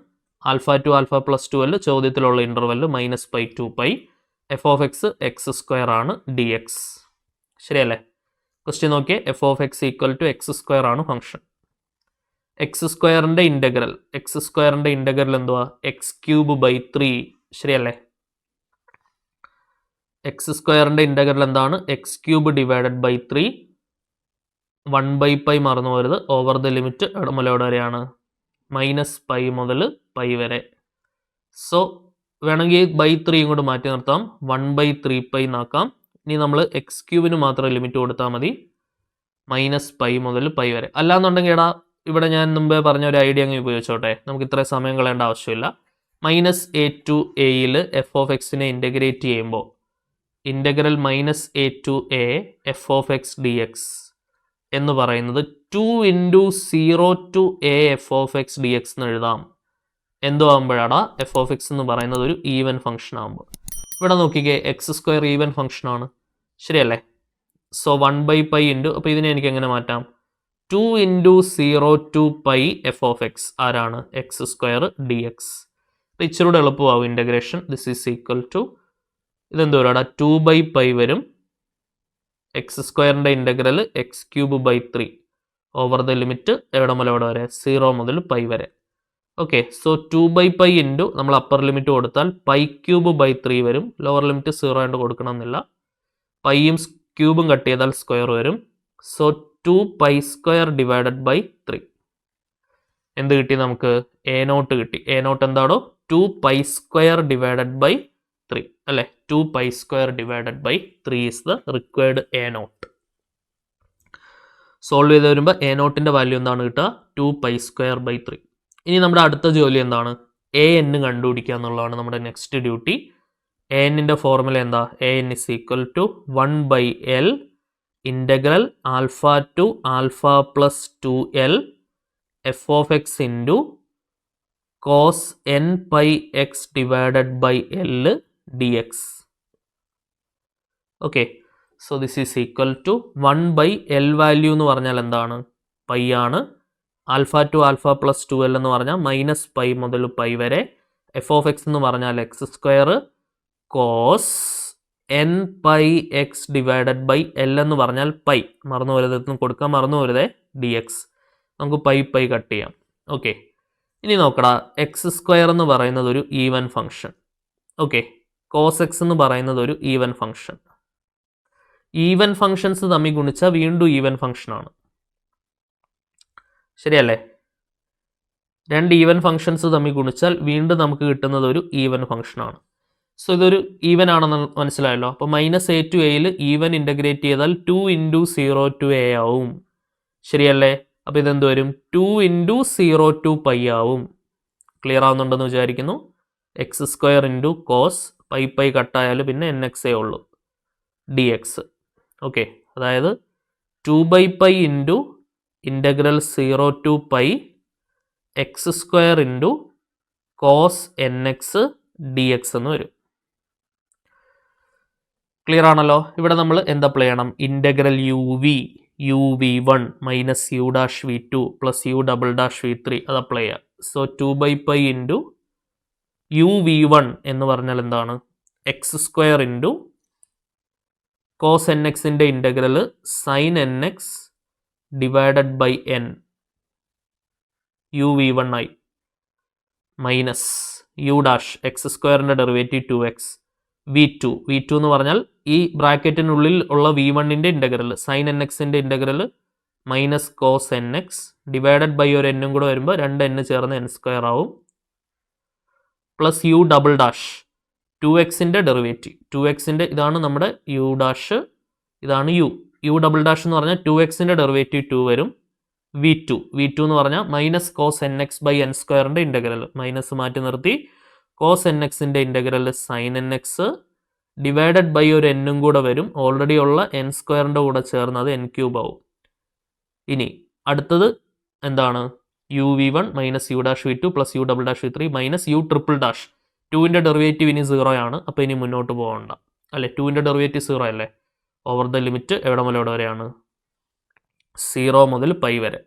Speaker 1: Alpha to alpha plus 2L ചോദ്യത്തിലുള്ള interval -π to π. F of x x square ആണ് d x. ശരിയല്ലേ? Question നോക്കിയേ, f of x equal to x square ആണ് function. X സ്ക്വയറിൻ്റെ integral എന്തുവാ? X cube by 3. ശരിയല്ലേ? X സ്ക്വയറിൻ്റെ ഇൻ്റഗ്രൽ എന്താണ്? X cube divided by 3. 1/π മറന്നു പോരുത്. ഓവർ ദ ലിമിറ്റ് എവിടെ മുതൽ എവിടെ വരെയാണ്? -π മുതൽ π വരെ. സോ വേണമെങ്കിൽ ബൈ 3 ഇങ്ങോട്ട് മാറ്റി നിർത്താം, 1/3π എന്നാക്കാം. ഇനി നമ്മൾ എക്സ് ക്യൂബിന് മാത്രം ലിമിറ്റ് കൊടുത്താൽ മതി, -π മുതൽ π വരെ. അല്ലാന്നുണ്ടെങ്കിൽ എടാ ഇവിടെ ഞാൻ മുമ്പേ പറഞ്ഞ ഒരു ഐഡിയ അങ്ങ് ഉപയോഗിച്ചോട്ടെ, നമുക്ക് ഇത്രയും സമയം കളയേണ്ട ആവശ്യമില്ല. -a to aയിൽ എഫ് ഓഫ് എക്സിനെ ഇൻ്റഗ്രേറ്റ് ചെയ്യുമ്പോൾ integral -a to a f of x d x എന്ന് പറയുന്നത് 2 × 0 to a f of x d x എന്ന് എഴുതാം. എന്തോ ആകുമ്പോഴാടാ? എഫ് ഓഫ് എക്സ് എന്ന് പറയുന്നത് ഒരു ഈവൻ ഫംഗ്ഷൻ ആകുമ്പോൾ. ഇവിടെ നോക്കിക്കേ, എക്സ് സ്ക്വയർ ഈവൻ ഫംഗ്ഷൻ ആണ്. ശരിയല്ലേ? സോ 1/π ഇൻറ്റു, അപ്പോൾ ഇതിനെ എനിക്ക് എങ്ങനെ മാറ്റാം? 2 × 0 to π എഫ് ഓഫ് എക്സ് ആരാണ്? X square d x. അപ്പോൾ ഇച്ചിരി കൂടെ എളുപ്പമാവും integration. This is equal to ഇതെന്തോ വരാടാ? 2/π വരും. എക്സ് സ്ക്വയറിൻ്റെ integral x cube by 3 over the limit എവിടെ മുതൽ എവിടെ വരെ? 0 മുതൽ π വരെ. ഓക്കെ, സോ 2/π ഇൻറ്റു നമ്മൾ അപ്പർ ലിമിറ്റ് കൊടുത്താൽ π³ ബൈ 3 വരും. ലോവർ ലിമിറ്റ് 0 ആയിട്ട് കൊടുക്കണമെന്നില്ല. പൈയും ക്യൂബും കട്ട് ചെയ്താൽ സ്ക്വയർ വരും. So 2π² divided by 3. എന്ത് കിട്ടി നമുക്ക്? a0 കിട്ടി. a0 എന്താണോ? 2π² ഡിവൈഡഡ് ബൈ 3 അല്ലേ? 2π² divided by 3 is the required a0. Solve ചെയ്ത് വരുമ്പോൾ a0ൻ്റെ വാല്യൂ എന്താണ് കിട്ടുക? 2π² ബൈ 3. ഇനി നമ്മുടെ അടുത്ത ജോലി എന്താണ്? an കണ്ടുപിടിക്കുക എന്നുള്ളതാണ് നമ്മുടെ നെക്സ്റ്റ് ഡ്യൂട്ടി. an-ൻ്റെ ഫോർമുല എന്താ? an is equal to 1/l integral alpha to alpha plus 2l f of x into cos nπx divided by l dx. Okay, so this is equal to 1/l value എന്ന് പറഞ്ഞാൽ എന്താണ്? Pi ആണ്. Alpha to alpha plus 2l എന്ന് പറഞ്ഞാൽ -π മുതൽ π വരെ. F of x എന്ന് പറഞ്ഞാൽ x square cos nπx divided by l എന്ന് പറഞ്ഞാൽ പൈ. മറന്നു വരുതെന്ന് കൊടുക്കാൻ മറന്നു വരുതേ, ഡി എക്സ്. നമുക്ക് പൈ കട്ട് ചെയ്യാം. ഓക്കെ, ഇനി നോക്കടാ, എക്സ് സ്ക്വയർ എന്ന് പറയുന്നത് ഒരു even function. Okay, cos x എന്ന് പറയുന്നത് ഒരു ഈവൻ ഫംഗ്ഷൻ. ഈവൻ ഫംഗ്ഷൻസ് തമ്മിൽ ഗുണിച്ചാൽ വീണ്ടും ഈവൻ ഫംഗ്ഷനാണ്. ശരിയല്ലേ? രണ്ട് ഈവൻ ഫംഗ്ഷൻസ് തമ്മിൽ ഗുണിച്ചാൽ വീണ്ടും നമുക്ക് കിട്ടുന്നത് ഒരു ഈവൻ ഫംഗ്ഷനാണ്. സോ ഇതൊരു ഈവൻ ആണെന്ന് മനസ്സിലായല്ലോ. അപ്പോൾ -a to aയിൽ ഈവൻ ഇൻ്റഗ്രേറ്റ് ചെയ്താൽ 2 × 0 to a ആവും. ശരിയല്ലേ? അപ്പോൾ ഇതെന്ത് വരും? 2 × 0 to π ആവും. ക്ലിയർ ആവുന്നുണ്ടെന്ന് വിചാരിക്കുന്നു. എക്സ് സ്ക്വയർ ഇൻറ്റു കോസ് π കട്ടായാൽ പിന്നെ nx ഉള്ളൂ dx. ഓക്കെ, അതായത് 2/π into integral 0 to π x square into cos nx dx എന്ന് വരും. ക്ലിയർ ആണല്ലോ? ഇവിടെ നമ്മൾ എന്താ അപ്ലൈ ചെയ്യണം? Integral uv1 minus u'(v2) plus u'(v3) അത് അപ്ലൈ ചെയ്യാം. സോ 2/π ഇൻറ്റു uv1 എന്ന് പറഞ്ഞാൽ എന്താണ്? എക്സ് സ്ക്വയർ ഇൻറ്റു കോസ് nxൻ്റെ integral sine nx divided by n uv1 ആയി മൈനസ് u' എക്സ് സ്ക്വയറിൻ്റെ ഡെറിവേറ്റീവ് 2x v2 എന്ന് പറഞ്ഞാൽ ഈ ബ്രാക്കറ്റിനുള്ളിൽ ഉള്ള v1ൻ്റെ ഇൻ്റഗ്രൽ സൈൻ nxൻ്റെ integral minus cos nx divided by ഒരു എന്നും കൂടെ വരുമ്പോൾ 2n ചേർന്ന് n² ആവും പ്ലസ് u', 2xൻ്റെ ഡെറിവേറ്റീവ് 2xൻ്റെ ഇതാണ് നമ്മുടെ u', ഇതാണ് u', എന്ന് പറഞ്ഞാൽ 2xൻ്റെ ഡെറിവേറ്റീവ് 2 വരും. v2 എന്ന് പറഞ്ഞാൽ minus cos nx by n² integral minus മാറ്റി നിർത്തി കോസ് nxൻ്റെ integral sine nx divided by ഒരു എന്നും കൂടെ വരും. ഓൾറെഡി ഉള്ള n² കൂടെ ചേർന്ന് അത് n³ ആവും. ഇനി അടുത്തത് എന്താണ്? uv1 minus u'(v2) plus u'(v3) minus u'(). 2ൻ്റെ ഡെറിവേറ്റീവ് ഇനി 0 ആണ്. അപ്പോൾ ഇനി മുന്നോട്ട് പോകണ്ട അല്ലേ? 2ൻ്റെ ഡെറിവേറ്റീവ് 0 അല്ലേ? ഓവർ ദ ലിമിറ്റ് എവിടെ മുതൽ എവിടെ വരെയാണ്? 0 മുതൽ π വരെ.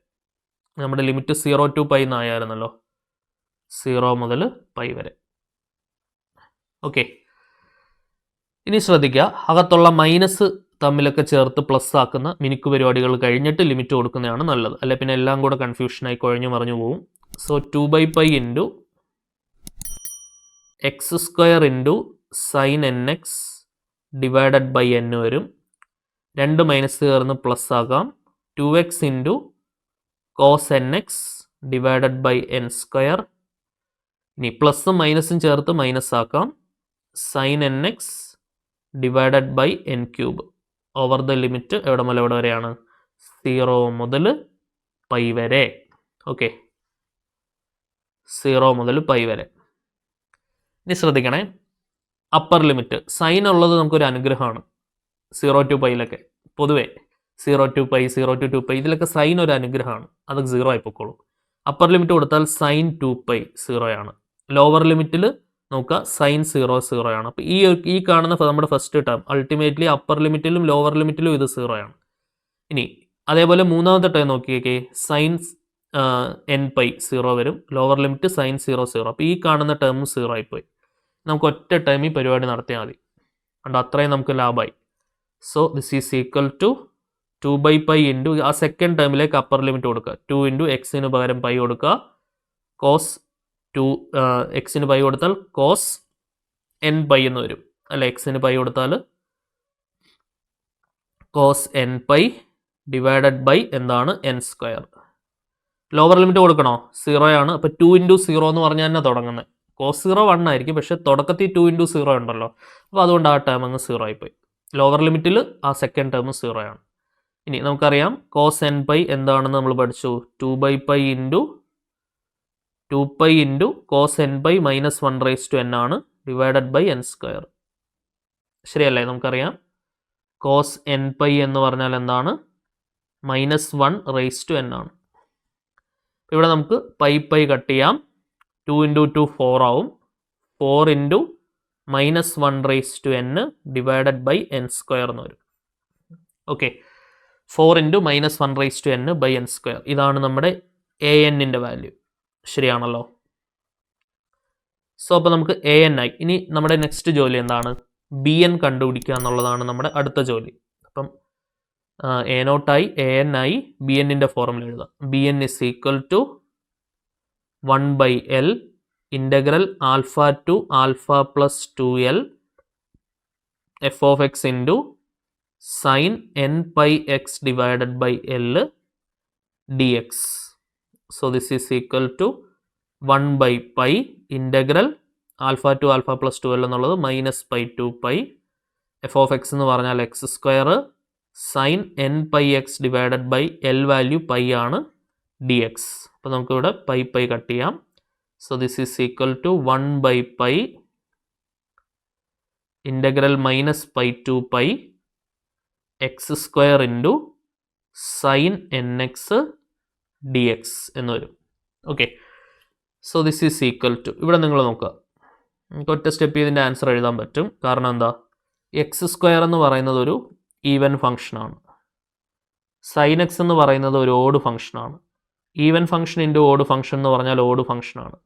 Speaker 1: നമ്മുടെ ലിമിറ്റ് 0 to π എന്നായിരുന്നല്ലോ. 0 മുതൽ π വരെ. ഓക്കെ, ഇനി ശ്രദ്ധിക്കുക, അകത്തുള്ള മൈനസ് തമ്മിലൊക്കെ ചേർത്ത് പ്ലസ് ആക്കുന്ന മിനുക്ക് പരിപാടികൾ കഴിഞ്ഞിട്ട് ലിമിറ്റ് കൊടുക്കുന്നതാണ് നല്ലത്. അല്ലെ പിന്നെ എല്ലാം കൂടെ കൺഫ്യൂഷനായി കുഴഞ്ഞു മറിഞ്ഞു പോകും. So 2/π into x square into sine n x divided by n വരും. 2 മൈനസ് ചേർന്ന് പ്ലസ് ആക്കാം. 2x into cos n x divided by n square. ഇനി പ്ലസും മൈനസും ചേർത്ത് മൈനസ് ആക്കാം. Sine n x divided by n cube over the limit എവിടെ മുതൽ എവിടെ വരെയാണ്? 0 മുതൽ π വരെ. ഓക്കെ, 0 മുതൽ π വരെ. ഇനി ശ്രദ്ധിക്കണേ, അപ്പർ ലിമിറ്റ് സൈൻ ഉള്ളത് നമുക്കൊരു അനുഗ്രഹമാണ്. 0 to πയിലൊക്കെ പൊതുവേ 0 to π 0 to 2π ഇതിലൊക്കെ സൈൻ ഒരു അനുഗ്രഹമാണ്. അത് 0 ആയി പൊക്കോളൂ. അപ്പർ ലിമിറ്റ് കൊടുത്താൽ സൈൻ 2π 0 ആണ്. ലോവർ ലിമിറ്റിൽ നോക്കുക സൈൻ 0 ആണ്. അപ്പോൾ ഈ കാണുന്ന നമ്മുടെ ഫസ്റ്റ് ടേം അൾട്ടിമേറ്റ്ലി അപ്പർ ലിമിറ്റിലും ലോവർ ലിമിറ്റിലും ഇത് 0 ആണ്. ഇനി അതേപോലെ മൂന്നാമത്തെ ടേം നോക്കിയേക്കേ, സൈൻ nπ 0 വരും. Lower limit sine 0. അപ്പോൾ ഈ കാണുന്ന ടേം 0 ആയിപ്പോയി. നമുക്ക് ഒറ്റ ടൈം ഈ പരിപാടി നടത്തിയാൽ മതി. അതുകൊണ്ട് അത്രയും നമുക്ക് ലാഭമായി. So this is equal to 2/π into ആ സെക്കൻഡ് ടേമിലേക്ക് അപ്പർ ലിമിറ്റ് കൊടുക്കുക. 2 ഇൻറ്റു എക്സിന് പകരം പൈ കൊടുക്കുക. കോസ് 2 എക്സിന് പൈ കൊടുത്താൽ കോസ് nπ എന്ന് വരും. അല്ല, എക്സിന് പൈ കൊടുത്താൽ കോസ് nπ ഡിവൈഡഡ് ബൈ എന്താണ്? n square. ലോവർ ലിമിറ്റ് കൊടുക്കണോ? 0 ആണ്. അപ്പോൾ 2 ഇൻറ്റു 0 എന്ന് പറഞ്ഞാൽ തന്നെ തുടങ്ങുന്നത്. കോസ് 0 1 ആയിരിക്കും, പക്ഷേ തുടക്കത്തിൽ 2 ഇൻറ്റു 0 ഉണ്ടല്ലോ. അപ്പോൾ അതുകൊണ്ട് ആ ടേം അങ്ങ് 0 ആയിപ്പോയി. ലോവർ ലിമിറ്റിൽ ആ സെക്കൻഡ് ടേം 0 ആണ്. ഇനി നമുക്കറിയാം കോസ് nπ എന്താണെന്ന് നമ്മൾ പഠിച്ചു. 2/π into 2π into cos nπ minus 1/n ആണ് ഡിവൈഡഡ് ബൈ n സ്ക്വയർ. ശരിയല്ലേ? നമുക്കറിയാം കോസ് nπ എന്ന് പറഞ്ഞാൽ എന്താണ്? -1/n ആണ്. ഇവിടെ നമുക്ക് π കട്ട് ചെയ്യാം. 2 ഇൻറ്റു 2 4 ആവും. 4 into -1/n divided by n square എന്ന് വരും. Okay, 4 into -1/n by n square. ഇതാണ് നമ്മുടെ an-ൻ്റെ വാല്യൂ. ശരിയാണല്ലോ? സോ അപ്പോൾ നമുക്ക് an ആയി. ഇനി നമ്മുടെ നെക്സ്റ്റ് ജോലി എന്താണ്? bn കണ്ടുപിടിക്കുക എന്നുള്ളതാണ് നമ്മുടെ അടുത്ത ജോലി. അപ്പം a0 ആയി, an ആയി, bn-ൻ്റെ ഫോർമുല എഴുതാം. bn is equal to 1/l integral alpha to alpha plus 2l f of x into sine nπx divided by l dx. So this is equal to 1/π integral alpha to alpha plus 2l എന്നുള്ളത് -π to π. f of x എന്ന് പറഞ്ഞാൽ x square sine nπx divided by l value π ആണ് dx. അപ്പോൾ നമുക്കിവിടെ π cut ചെയ്യാം. So this is equal to 1/π integral -π to π x square into sine nx dx എന്ന് വരും. Okay, so this is equal to, ഇവിടെ നിങ്ങൾ നോക്കുക, നമുക്ക് ഒറ്റ സ്റ്റെപ്പ് ഇതിൻ്റെ ആൻസർ എഴുതാൻ പറ്റും. കാരണം എന്താ? എക്സ് സ്ക്വയർ എന്ന് പറയുന്നത് ഒരു ഈവൻ ഫംഗ്ഷനാണ്. സൈൻ എക്സ് എന്ന് പറയുന്നത് ഒരു ഓഡ് ഫംഗ്ഷനാണ്. Even function into odd function എന്ന് പറഞ്ഞാൽ ഓഡ് ഫംഗ്ഷനാണ്.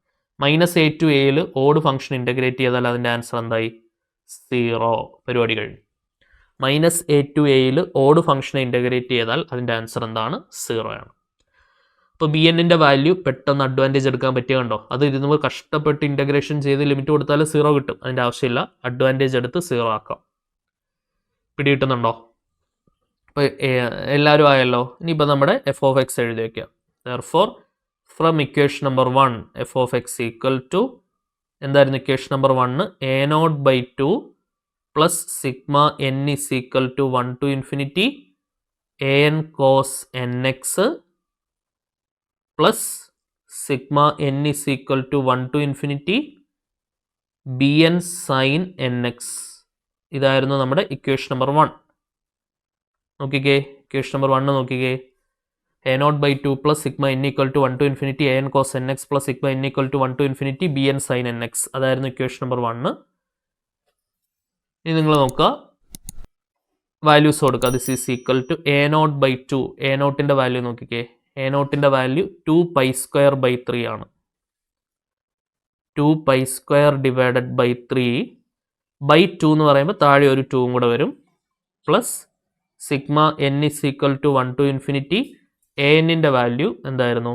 Speaker 1: -a to aയിൽ ഓഡ് ഫംഗ്ഷൻ ഇൻ്റഗ്രേറ്റ് ചെയ്താൽ അതിൻ്റെ ആൻസർ എന്തായി? 0. പരിപാടി കഴിഞ്ഞു. -a to aയിൽ ഓഡ് ഫംഗ്ഷനെ ഇൻ്റഗ്രേറ്റ് ചെയ്താൽ അതിൻ്റെ ആൻസർ എന്താണ്? 0 ആണ്. അപ്പോൾ bn-ൻ്റെ വാല്യൂ പെട്ടെന്ന് അഡ്വാൻറ്റേജ് എടുക്കാൻ പറ്റിയ കണ്ടോ? അത് ഇരുന്ന് കഷ്ടപ്പെട്ട് ഇൻ്റഗ്രേഷൻ ചെയ്ത് ലിമിറ്റ് കൊടുത്താൽ 0 കിട്ടും. അതിൻ്റെ ആവശ്യമില്ല, അഡ്വാൻറ്റേജ് എടുത്ത് 0 ആക്കാം. പിടികിട്ടുന്നുണ്ടോ? അപ്പോൾ എല്ലാവരും ആയല്ലോ. ഇനിയിപ്പോൾ നമ്മുടെ f of x എഴുതി വയ്ക്കുക. Therefore, from equation number 1 f of x equal to എന്തായിരുന്നു equation number 1? a0/2 plus sigma n is equal to 1 to infinity an cos nx plus sigma n is equal to 1 to infinity bn sin nx. ഇതായിരുന്നു നമ്മുടെ equation number 1. നോക്കിക്കേ, equation number 1 നോക്കിക്കേ. a0/2 plus sigma n equal to 1 to infinity an cos nx plus sigma n equal to 1 to infinity bn sin nx. അതായിരുന്നു equation number 1. ഇനി നിങ്ങൾ നോക്കുക, values കൊടുക്കുക. This is equal to a0/2. a0ൻ്റെ value നോക്കിക്കേ. a0ൻ്റെ value 2π² ആണ്. 2π² divided by 3 by 2 എന്ന് പറയുമ്പോൾ താഴെ ഒരു 2 കൂടെ വരും plus sigma n is equal to 1 to infinity A എന്നിൻ്റെ വാല്യൂ എന്തായിരുന്നു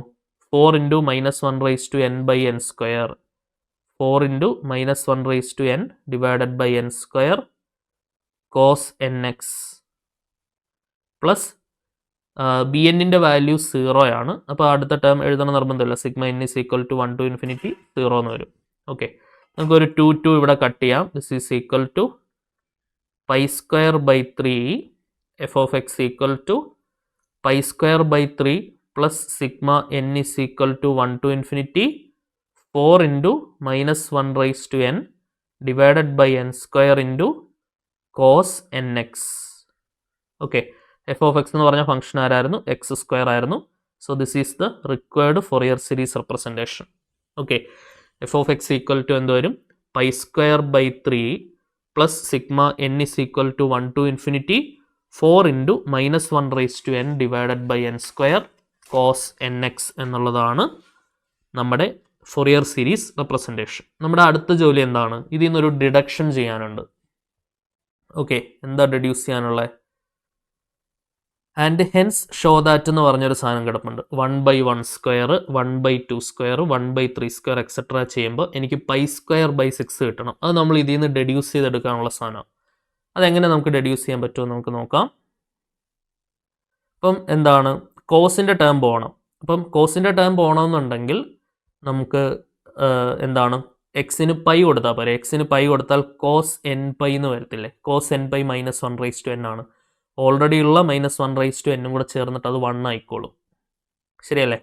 Speaker 1: 4 into minus 1 raise to n by n square 4 into minus 1 raise to n divided by n square cos n x plus B എന്നിൻ്റെ value 0 ആണ്. അപ്പോൾ അടുത്ത term എഴുതണ നിർബന്ധമില്ല. Sigma n is equal to 1 to infinity 0 എന്ന് വരും. Okay, നമുക്കൊരു 2 ഇവിടെ കട്ട് ചെയ്യാം. This is equal to pi square by 3 f of x equal to pi square by 3 plus sigma n is equal to 1 to infinity 4 into minus 1 raise to n divided by n square into cos n x. Okay, f of x എന്ന് പറഞ്ഞ function ആരായിരുന്നു? X square ആയിരുന്നു. So this is the required Fourier series representation. Okay, f of x equal to എന്ത് വരും? Pi square by 3 plus sigma n is equal to 1 to infinity 4 into minus 1 raise to n divided by n square cos n x എന്നുള്ളതാണ് നമ്മുടെ Fourier series representation. നമ്മുടെ അടുത്ത ജോലി എന്താണ്? ഇതിൽ നിന്നൊരു ഡിഡക്ഷൻ ചെയ്യാനുണ്ട്. ഓക്കെ, എന്താ ഡിഡ്യൂസ് ചെയ്യാനുള്ളത്? ആൻഡ് ഹെൻസ് ഷോ ദാറ്റ് എന്ന് പറഞ്ഞൊരു സാധനം കിടപ്പുണ്ട്. 1/1 സ്ക്വയർ 1/2 സ്ക്വയർ 1/3 സ്ക്വയർ എക്സെട്ര ചെയ്യുമ്പോൾ എനിക്ക് പൈ സ്ക്വയർ ബൈ 6 കിട്ടണം. അത് നമ്മൾ ഇതിൽ നിന്ന് ഡെഡ്യൂസ് ചെയ്തെടുക്കാനുള്ള സാധനമാണ്. അതെങ്ങനെ നമുക്ക് ഡെഡ്യൂസ് ചെയ്യാൻ പറ്റുമോ നമുക്ക് നോക്കാം. അപ്പം എന്താണ്? കോസിൻ്റെ ടേം പോകണം. അപ്പം കോസിൻ്റെ ടേം പോകണമെന്നുണ്ടെങ്കിൽ നമുക്ക് എന്താണ്? എക്സിന് പൈ കൊടുത്താൽ പോരെ. എക്സിന് പൈ കൊടുത്താൽ കോസ് എൻ പൈ എന്ന് വരത്തില്ലേ? Cos n pi minus 1 raise to n ആണ്. ഓൾറെഡി ഉള്ള മൈനസ് 1 റൈസ് ടു എന്നും കൂടെ ചേർന്നിട്ട് അത് 1 ആയിക്കോളും. ശരിയല്ലേ?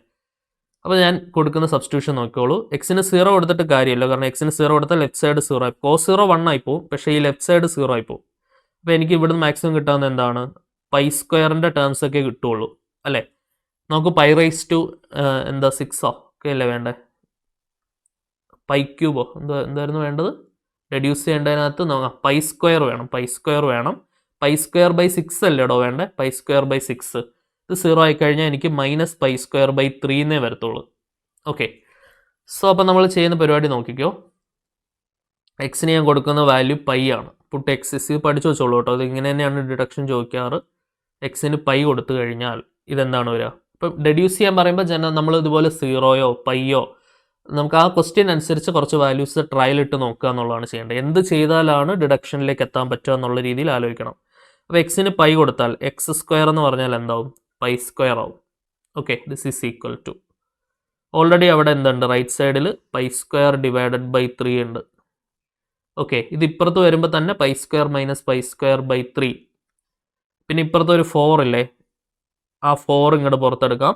Speaker 1: അപ്പോൾ ഞാൻ കൊടുക്കുന്ന സബ്സ്റ്റിറ്റ്യൂഷൻ നോക്കിക്കോളൂ. എക്സിന് 0 കൊടുത്തിട്ട് കാര്യമില്ല. കാരണം എക്സിന് 0 കൊടുത്താൽ ലെഫ്റ്റ് സൈഡ് 0 ആയി. കോസ് 0 1 ആയിപ്പോവും. പക്ഷേ ഈ ലെഫ്റ്റ് സൈഡ് 0 ആയിപ്പോവും. അപ്പോൾ എനിക്ക് ഇവിടുന്ന് മാക്സിമം കിട്ടാവുന്ന എന്താണ്? പൈ സ്ക്വയറിൻ്റെ ടേംസ് ഒക്കെ കിട്ടുള്ളൂ അല്ലേ? നമുക്ക് പൈ റൈസ് ടു എന്താ 6 ഒക്കെ അല്ലേ വേണ്ടേ? പൈ ക്യൂബോ എന്തായിരുന്നു വേണ്ടത്? റെഡ്യൂസ് ചെയ്യേണ്ടതിനകത്ത് നോക്കാം. പൈ സ്ക്വയർ വേണം. പൈ സ്ക്വയർ വേണം. പൈ സ്ക്വയർ ബൈ 6 അല്ലേടോ വേണ്ടേ? പൈ സ്ക്വയർ ബൈ 6 ഇത് 0 ആയിക്കഴിഞ്ഞാൽ എനിക്ക് മൈനസ് പൈ സ്ക്വയർ ബൈ 3 എന്നേ വരത്തുള്ളൂ. ഓക്കെ, സോ അപ്പോൾ നമ്മൾ ചെയ്യുന്ന പരിപാടി നോക്കിക്കോ. എക്സിന് ഞാൻ കൊടുക്കുന്ന വാല്യൂ പൈ ആണ്. പുട്ട് എക്സ് ഇത് പഠിച്ചു വെച്ചോളൂ കേട്ടോ. അത് ഇങ്ങനെ തന്നെയാണ് ഡിഡക്ഷൻ ചോദിക്കാറ്. എക്സിന് പൈ കൊടുത്തു കഴിഞ്ഞാൽ ഇതെന്താണ് വരിക? ഇപ്പം ഡെഡ്യൂസ് ചെയ്യാൻ പറയുമ്പോൾ നമ്മൾ ഇതുപോലെ 0യോ പൈയോ നമുക്ക് ആ ക്വസ്റ്റ്യൻ അനുസരിച്ച് കുറച്ച് വാല്യൂസ് ട്രയൽ ഇട്ട് നോക്കുക എന്നുള്ളതാണ് ചെയ്യേണ്ടത്. എന്ത് ചെയ്താലാണ് ഡിഡക്ഷനിലേക്ക് എത്താൻ പറ്റുക എന്നുള്ള രീതിയിൽ ആലോചിക്കണം. അപ്പോൾ എക്സിന് പൈ കൊടുത്താൽ എക്സ് സ്ക്വയർ എന്ന് പറഞ്ഞാൽ എന്താവും? പൈ സ്ക്വയർ ആവും. Okay, this is equal to already അവിടെ എന്തുണ്ട്? റൈറ്റ് സൈഡിൽ പൈ സ്ക്വയർ ഡിവൈഡഡ് ബൈ 3 ഉണ്ട്. ഓക്കെ, ഇത് ഇപ്പുറത്ത് വരുമ്പോൾ തന്നെ pi square minus pi square by 3. പിന്നെ ഇപ്പുറത്ത് ഒരു 4 ഇല്ലേ? ആ 4 ഇങ്ങോട്ട് പുറത്തെടുക്കാം.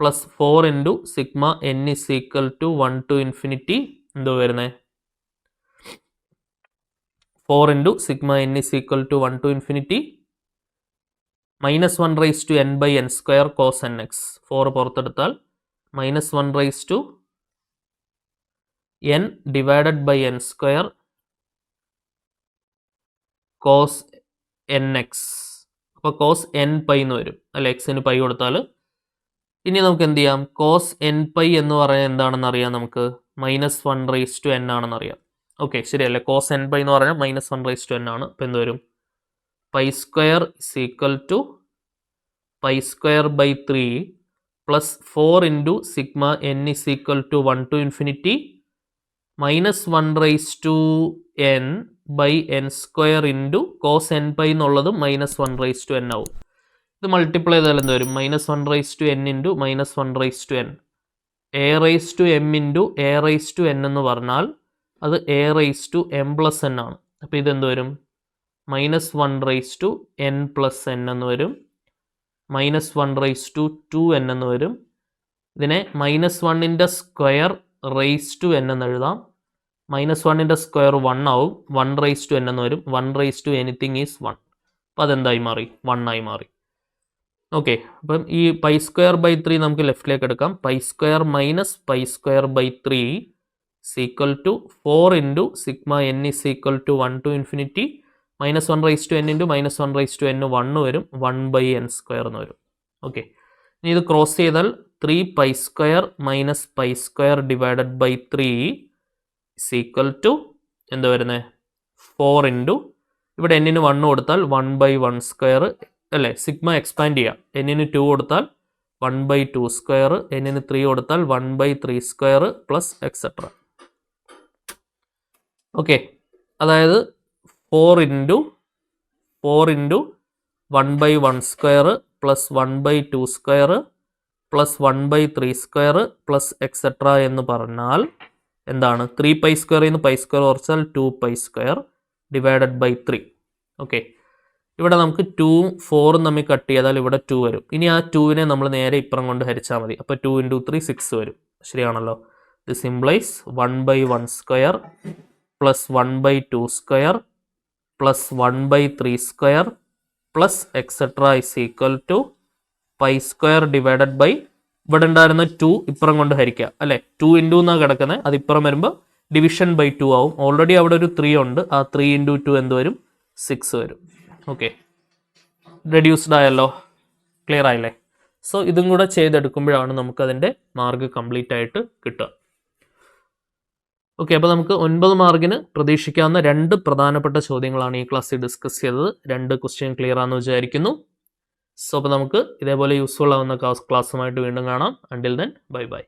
Speaker 1: Plus 4 into sigma n is equal to 1 to infinity എന്തോ വരുന്നത്? 4 into sigma n is equal to 1 to infinity minus 1 raise to n by n square cos n x. 4 പുറത്തെടുത്താൽ minus 1 raise to n divided by n square cos n x. അപ്പോൾ cos n pi എന്ന് വരും അല്ലെ? എക്സിന് pi കൊടുത്താൽ. ഇനി നമുക്ക് എന്ത് ചെയ്യാം? കോസ് എൻ പൈ എന്ന് പറഞ്ഞാൽ എന്താണെന്ന് അറിയാം നമുക്ക്. മൈനസ് 1 റൈസ് ടു എൻ ആണെന്ന് അറിയാം. ഓക്കെ, ശരിയല്ലേ? കോസ് എൻ പൈ എന്ന് പറഞ്ഞാൽ മൈനസ് 1 റൈസ് ടു എൻ ആണ്. അപ്പോൾ എന്ത് വരും? Pi square is equal to pi square by 3 plus 4 into sigma n is equal to 1 to infinity minus 1 raise to n by n square into cos n pi എന്നുള്ളത് minus 1 raise to n ആവും. ഇത് multiply ചെയ്താൽ എന്ത് വരും? Minus 1 raise to n into minus 1 raise to n. A raise to m into a raise to n എന്ന് പറഞ്ഞാൽ അത് a raise to m plus n ആണ്. അപ്പോൾ ഇതെന്ത് വരും? Minus 1 raise to n plus n എന്ന് വരും. മൈനസ് 1 റൈസ് ടു 2 എൻ എന്ന് വരും. ഇതിനെ മൈനസ് 1ൻ്റെ സ്ക്വയർ റൈസ് ടു എൻ എന്ന് എഴുതാം. മൈനസ് 1ൻ്റെ സ്ക്വയർ 1 ആവും. 1 റൈസ് ടു എൻ എന്ന് വരും. 1 റൈസ് ടു എനിത്തിങ് ഈസ് 1. അപ്പോൾ അതെന്തായി മാറി? 1 ആയി മാറി. ഓക്കെ, അപ്പം ഈ പൈ സ്ക്വയർ ബൈ 3 നമുക്ക് ലെഫ്റ്റിലേക്ക് എടുക്കാം. Pi square minus pi square by 3 equal to 4 into sigma n is equal to 1 to infinity minus 1 raise to n into minus 1 raise to n 1 വരും. 1 ബൈ എൻ സ്ക്വയർ എന്ന് വരും. Okay, ഇനി ഇത് cross ചെയ്താൽ 3 pi square minus pi square divided by 3 equal to എന്താ വരുന്നത്? 4 into ഇവിടെ എന്നിന് 1 കൊടുത്താൽ 1/1 സ്ക്വയർ അല്ലേ, സിഗ്മ എക്സ്പാൻഡ് ചെയ്യാം. എന്നിന് 2 കൊടുത്താൽ 1/2 സ്ക്വയർ, എന്നിന് 3 കൊടുത്താൽ 1/3 സ്ക്വയർ പ്ലസ് എക്സെട്ര. ഓക്കെ, അതായത് 4 into 1/1 square plus 1/2 square plus 1/3 square plus etcetera എന്ന് പറഞ്ഞാൽ എന്താണ്? 3π സ്ക്വയറിൽ നിന്ന് പൈ സ്ക്വയർ കുറച്ചാൽ 2π സ്ക്വയർ ഡിവൈഡഡ് ബൈ 3. ഓക്കെ, ഇവിടെ നമുക്ക് 2ഉം 4ഉം തമ്മിൽ കട്ട് ചെയ്താൽ ഇവിടെ 2 വരും. ഇനി ആ 2വിനെ നമ്മൾ നേരെ ഇപ്പുറം കൊണ്ട് ഹരിച്ചാൽ മതി. അപ്പോൾ 2 ഇൻറ്റു 3 6 വരും. ശരിയാണല്ലോ? This implies 1/1 square plus 1/2 square plus 1/3 square plus etcetera is equal to pi square divided by ഇവിടെ ഉണ്ടായിരുന്ന 2 ഇപ്പുറം കൊണ്ട് ഹരിക്കുക അല്ലേ. 2 ഇൻറ്റു എന്നാണ് കിടക്കുന്നത്, അത് ഇപ്പുറം വരുമ്പോൾ ഡിവിഷൻ ബൈ 2 ആവും. ഓൾറെഡി അവിടെ ഒരു 3 ഉണ്ട്, ആ 3 ഇൻറ്റു 2 എന്ത് വരും? 6 വരും. ഓക്കെ, റെഡ്യൂസ്ഡ് ആയല്ലോ, ക്ലിയർ ആയില്ലേ? സോ ഇതും കൂടെ ചെയ്തെടുക്കുമ്പോഴാണ് നമുക്കതിൻ്റെ മാർക്ക് കംപ്ലീറ്റ് ആയിട്ട് കിട്ടുക. ഓക്കെ, അപ്പോൾ നമുക്ക് 9 മാർക്കിന് പ്രതീക്ഷിക്കാവുന്ന 2 പ്രധാനപ്പെട്ട ചോദ്യങ്ങളാണ് ഈ ക്ലാസ്സിൽ ഡിസ്കസ് ചെയ്തത്. 2 ക്വസ്റ്റ്യൻ ക്ലിയർ ആണെന്ന് വിചാരിക്കുന്നു. സോ അപ്പോൾ നമുക്ക് ഇതേപോലെ യൂസ്ഫുൾ ആവുന്ന ക്ലാസ്സുമായിട്ട് വീണ്ടും കാണാം. Until then bye bye.